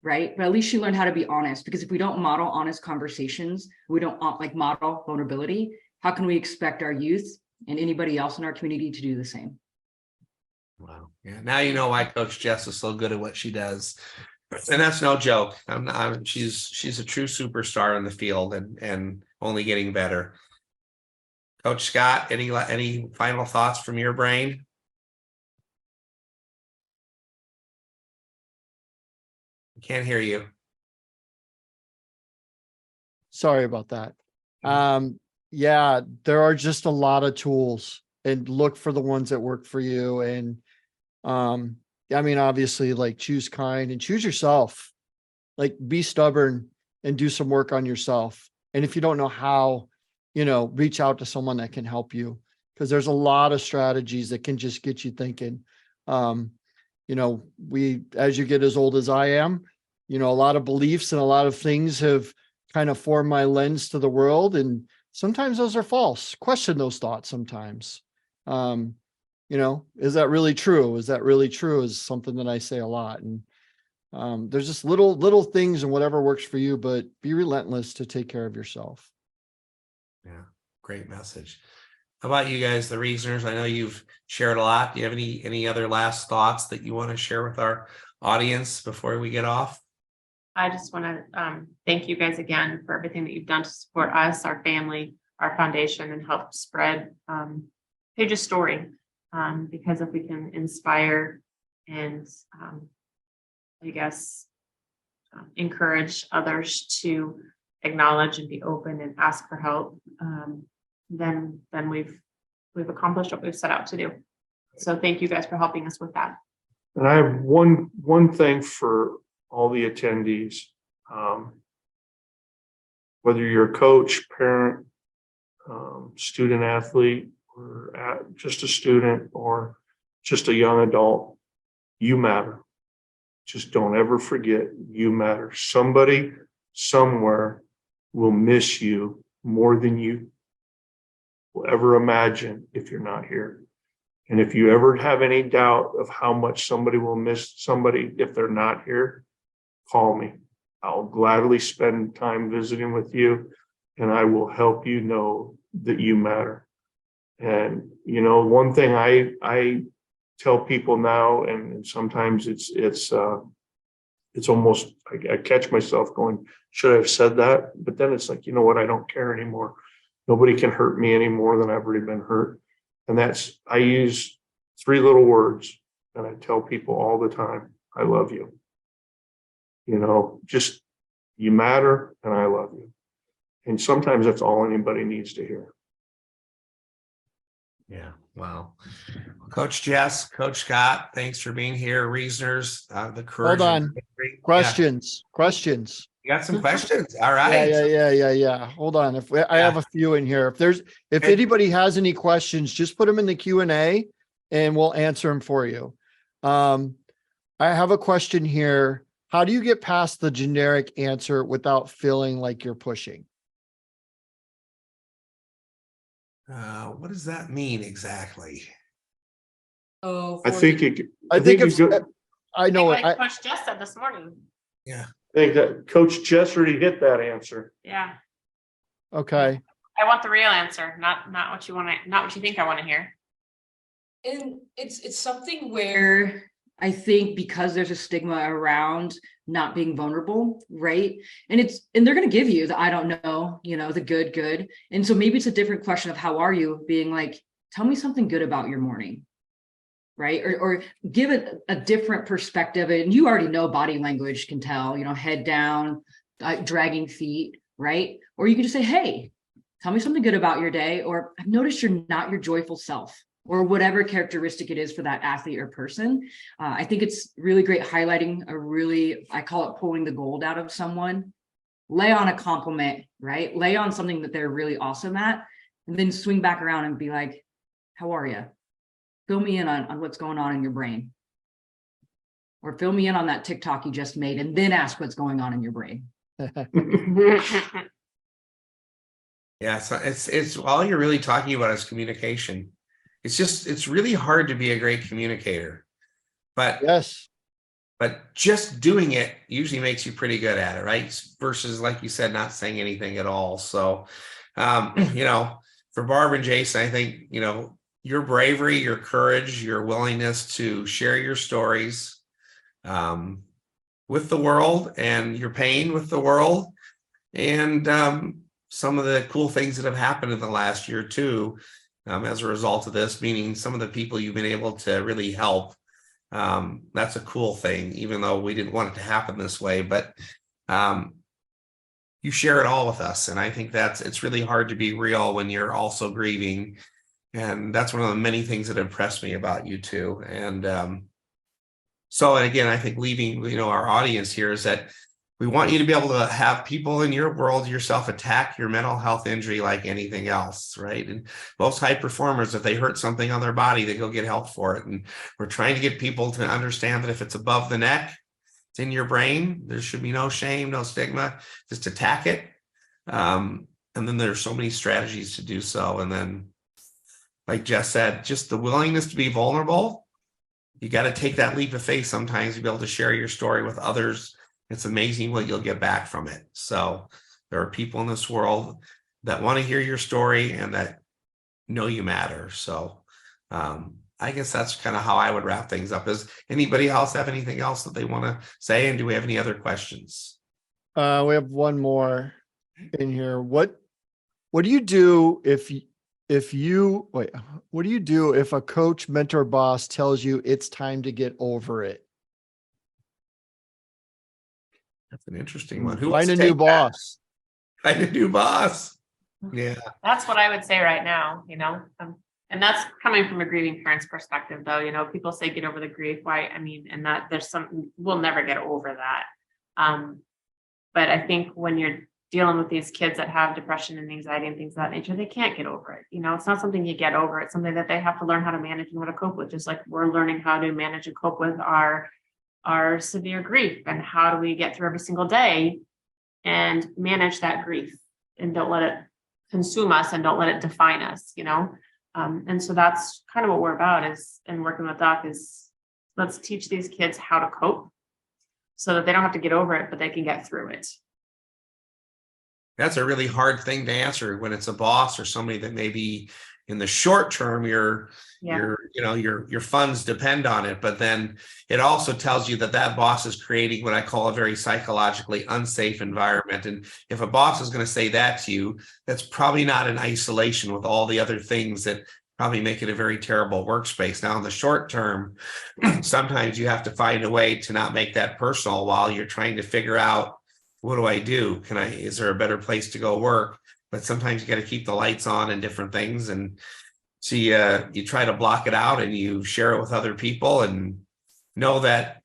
Right? But at least she learned how to be honest, because if we don't model honest conversations, we don't model vulnerability, how can we expect our youth and anybody else in our community to do the same? Wow. Yeah. Now you know why Coach Jess is so good at what she does. And that's no joke. She's a true superstar in the field, and only getting better. Coach Scott, any final thoughts from your brain? I can't hear you. Sorry about that. Yeah, there are just a lot of tools, and look for the ones that work for you. And I mean, obviously, like, choose kind and choose yourself. Like, be stubborn and do some work on yourself. And if you don't know how, reach out to someone that can help you, because there's a lot of strategies that can just get you thinking. As you get as old as I am, a lot of beliefs and a lot of things have kind of formed my lens to the world. And sometimes those are false. Question those thoughts sometimes. Is that really true? Is that really true is something that I say a lot. And there's just little things, and whatever works for you, but be relentless to take care of yourself. Yeah, great message. How about you guys, the Roessners? I know you've shared a lot. Do you have any other last thoughts that you want to share with our audience before we get off? I just want to thank you guys again for everything that you've done to support us, our family, our foundation, and help spread Paige's story. Because if we can inspire and encourage others to acknowledge and be open and ask for help, then we've accomplished what we've set out to do. So thank you guys for helping us with that. And I have one thing for all the attendees. Whether you're a coach, parent, student athlete, or just a student, or just a young adult, you matter. Just don't ever forget, you matter. Somebody somewhere will miss you more than you will ever imagine if you're not here. And if you ever have any doubt of how much somebody will miss somebody if they're not here, call me. I'll gladly spend time visiting with you, and I will help you know that you matter. And one thing I tell people now, and sometimes it's almost, I catch myself going, should I have said that? But then it's like, you know what? I don't care anymore. Nobody can hurt me any more than I've already been hurt. And I use 3 little words, and I tell people all the time, I love you. Just, you matter, and I love you. And sometimes that's all anybody needs to hear. Yeah, wow. Coach Jess, Coach Scott, thanks for being here. Reasoners, the courage. Hold and on. bravery. Questions. Yeah, you got some questions. All Yeah, right. yeah. Hold on. I have a few in here. If Okay. anybody has any questions, just put them in the Q&A and we'll answer them for you. I have a question here. How do you get past the generic answer without feeling like you're pushing? What does that mean exactly? Oh, I think it. I think it's good. I know it. Like Coach Jess said this morning. Yeah. I think that Coach Jess already hit that answer. Yeah. Okay. I want the real answer, not what you want to, not what you think I want to hear. And it's something where I think because there's a stigma around not being vulnerable, right? And they're going to give you the I don't know, the good. And so maybe it's a different question of how are you, being like, tell me something good about your morning, right? Or give it a different perspective. And you already know body language can tell, head down, dragging feet, right? Or you can just say, hey, tell me something good about your day, or I've noticed you're not your joyful self, or whatever characteristic it is for that athlete or person. I think it's really great highlighting I call it pulling the gold out of someone. Lay on a compliment, right? Lay on something that they're really awesome at, and then swing back around and be like, how are you? Fill me in on what's going on in your brain. Or fill me in on that TikTok you just made, and then ask what's going on in your brain. Yeah, so it's all you're really talking about is communication. It's really hard to be a great communicator, but Yes. just doing it usually makes you pretty good at it, right? Versus, like you said, not saying anything at all. So, for Barb and Jason, I think, your bravery, your courage, your willingness to share your stories with the world, and your pain with the world, and some of the cool things that have happened in the last year too, as a result of this, meaning some of the people you've been able to really help. That's a cool thing, even though we didn't want it to happen this way, but you share it all with us. And I think it's really hard to be real when you're also grieving. And that's one of the many things that impressed me about you two. And and again, I think leaving, our audience here is that we want you to be able to have people in your world, yourself, attack your mental health injury like anything else, right? And most high performers, if they hurt something on their body, they go get help for it. And we're trying to get people to understand that if it's above the neck, it's in your brain, there should be no shame, no stigma, just attack it. And then there's so many strategies to do so. And then, like Jess said, just the willingness to be vulnerable. You got to take that leap of faith sometimes to be able to share your story with others. It's amazing what you'll get back from it. So there are people in this world that want to hear your story and that know you matter. So I guess that's kind of how I would wrap things up. Does anybody else have anything else that they want to say? And do we have any other questions? We have one more in here. What do you do what do you do if a coach, mentor, boss tells you it's time to get over it? That's an interesting one. Find a new boss. Find a new boss. Yeah. That's what I would say right now, and that's coming from a grieving parent's perspective, though. People say get over the grief. Why? And that there's we'll never get over that. But I think when you're dealing with these kids that have depression and anxiety and things of that nature, they can't get over it. It's not something you get over. It's something that they have to learn how to manage and how to cope with, just like we're learning how to manage and cope with our severe grief, and how do we get through every single day and manage that grief and don't let it consume us and don't let it define us, and so that's kind of what we're about and working with Doc is let's teach these kids how to cope so that they don't have to get over it, but they can get through it. That's a really hard thing to answer when it's a boss or somebody that maybe in the short term your funds depend on it, but then it also tells you that boss is creating what I call a very psychologically unsafe environment. And if a boss is going to say that to you, that's probably not in isolation with all the other things that probably make it a very terrible workspace. Now, in the short term, sometimes you have to find a way to not make that personal while you're trying to figure out what do I do? Is there a better place to go work? But sometimes you got to keep the lights on and different things. And so you try to block it out and you share it with other people and know that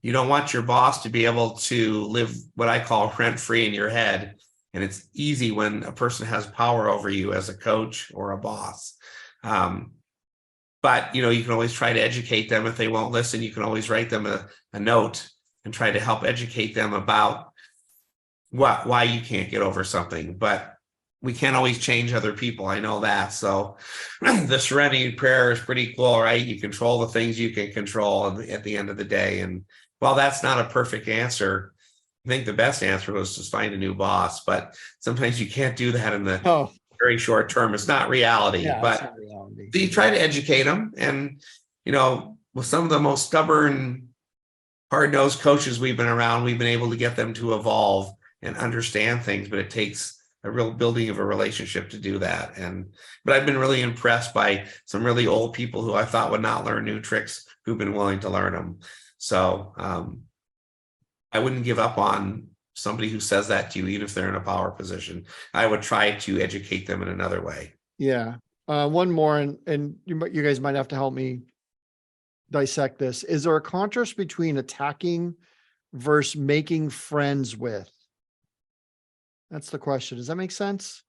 you don't want your boss to be able to live what I call rent free in your head. And it's easy when a person has power over you as a coach or a boss. But you can always try to educate them. If they won't listen, you can always write them a note and try to help educate them about why you can't get over something. But we can't always change other people. I know that. So the serenity prayer is pretty cool, right? You control the things you can control at the end of the day. And while that's not a perfect answer, I think the best answer was just find a new boss. But sometimes you can't do that in the very short term. It's not reality. Yeah, but it's not reality. so you try to educate them. And, with some of the most stubborn, hard-nosed coaches we've been around, we've been able to get them to evolve and understand things, but it takes a real building of a relationship to do that. But I've been really impressed by some really old people who I thought would not learn new tricks, who've been willing to learn them. So I wouldn't give up on somebody who says that to you, even if they're in a power position. I would try to educate them in another way. Yeah. One more, and you guys might have to help me dissect this. Is there a contrast between attacking versus making friends with? That's the question. Does that make sense?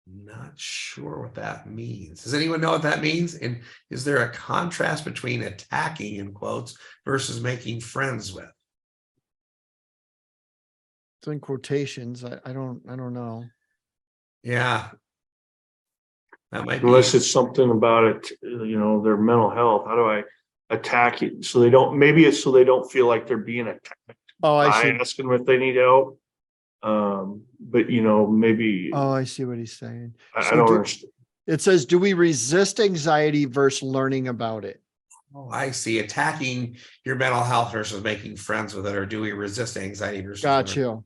Not sure what that means. Does anyone know what that means? And is there a contrast between attacking, in quotes, versus making friends with? It's in quotations. I don't know. Yeah. That might Unless be. it's something about it, their mental health. How do I attack it? So maybe it's so they don't feel like they're being attacked. Oh, I see. Asking them if they need help. But maybe. Oh, I see what he's saying. I So don't understand. It says, do we resist anxiety versus learning about it? Oh, I see. Attacking your mental health versus making friends with it, or do we resist anxiety versus? Got you.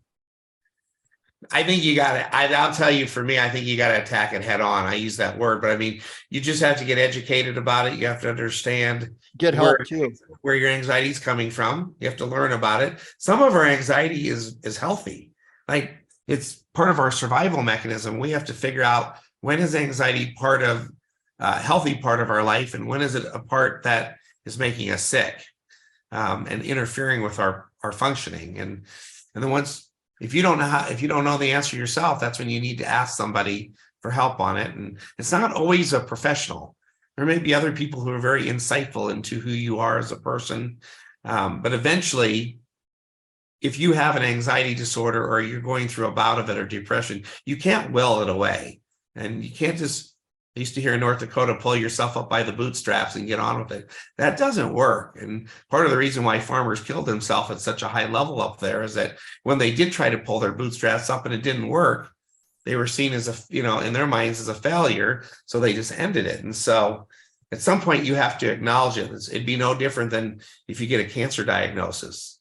I think you got to, I'll tell you, for me, I think you got to attack it head on. I use that word, but I mean, you just have to get educated about it. You have to understand Get help too. where your anxiety is coming from. You have to learn about it. Some of our anxiety is healthy. Like, it's part of our survival mechanism. We have to figure out, when is anxiety part of healthy part of our life, and when is it a part that is making us sick and interfering with our functioning. And then once, if you don't know the answer yourself, that's when you need to ask somebody for help on it. And it's not always a professional. There may be other people who are very insightful into who you are as a person. But eventually, if you have an anxiety disorder, or you're going through a bout of it, or depression, you can't will it away. And you can't just, I used to hear in North Dakota, pull yourself up by the bootstraps and get on with it. That doesn't work. And part of the reason why farmers killed themselves at such a high level up there is that when they did try to pull their bootstraps up and it didn't work, they were seen as in their minds as a failure. So they just ended it. And so at some point you have to acknowledge it. It'd be no different than if you get a cancer diagnosis.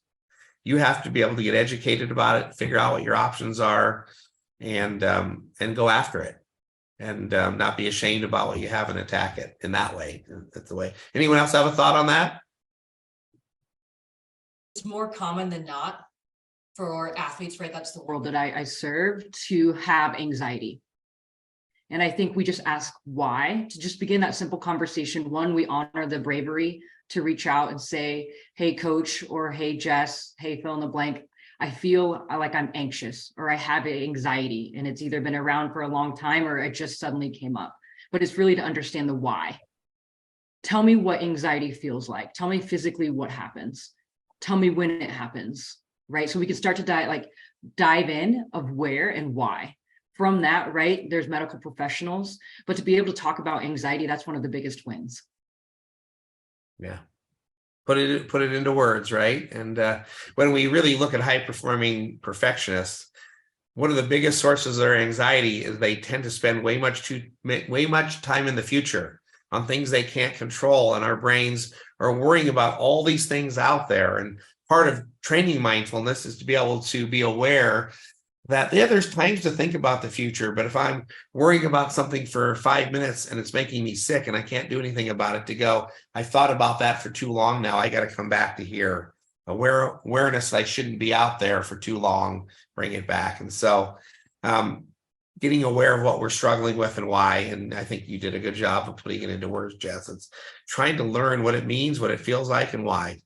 You have to be able to get educated about it, figure out what your options are, and go after it. And not be ashamed about what you have and attack it in that way. That's the way. Anyone else have a thought on that? It's more common than not for athletes, right? That's the world that I serve, to have anxiety. And I think we just ask why, to just begin that simple conversation. One, we honor the bravery to reach out and say, hey, coach, or hey, Jess, hey, fill in the blank. I feel like I'm anxious, or I have anxiety, and it's either been around for a long time or it just suddenly came up. But it's really to understand the why. Tell me what anxiety feels like. Tell me physically what happens. Tell me when it happens, right? So we can start to dive in of where and why. From that, right, there's medical professionals, but to be able to talk about anxiety, that's one of the biggest wins. Yeah. Put it into words, right? And when we really look at high-performing perfectionists, one of the biggest sources of their anxiety is they tend to spend way much time in the future on things they can't control, and our brains are worrying about all these things out there. And part of training mindfulness is to be able to be aware that there's times to think about the future, but if I'm worrying about something for 5 minutes and it's making me sick and I can't do anything about it, to go, I thought about that for too long now, I got to come back to here. awareness that I shouldn't be out there for too long, bring it back. And so getting aware of what we're struggling with and why, and I think you did a good job of putting it into words, Jess. It's trying to learn what it means, what it feels like, and why.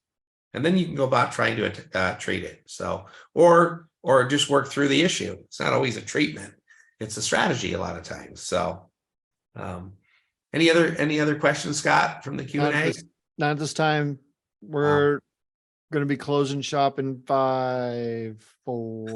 And then you can go about trying to treat it. So, or just work through the issue. It's not always a treatment. It's a strategy a lot of times. So any other questions, Scott, from the Q&A? Not at this time. We're going to be closing shop in 5, 4.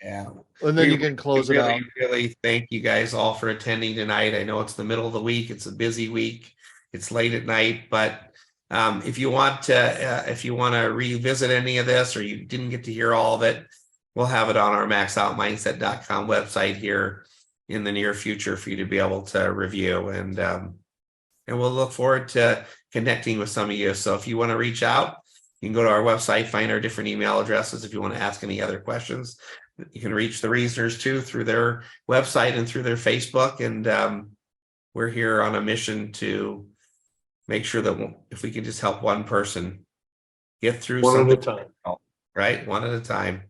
Yeah. And then you can close it out. Really thank you guys all for attending tonight. I know it's the middle of the week. It's a busy week. It's late at night, but if you want to revisit any of this, or you didn't get to hear all of it, we'll have it on our maxoutmindset.com website here in the near future for you to be able to review. And we'll look forward to connecting with some of you. So if you want to reach out, you can go to our website, find our different email addresses. If you want to ask any other questions, you can reach the Roessners too through their website and through their Facebook. And we're here on a mission to make sure that if we can just help one person get through One at a time. right? One at a time.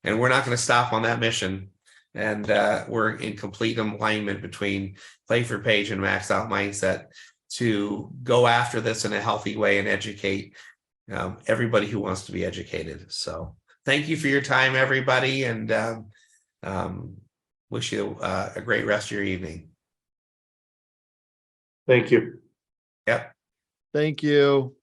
And we're not going to stop on that mission. And we're in complete alignment between Play for Paige and Max Out Mindset to go after this in a healthy way and educate everybody who wants to be educated. So thank you for your time, everybody, and wish you a great rest of your evening. Thank you. Yep. Thank you.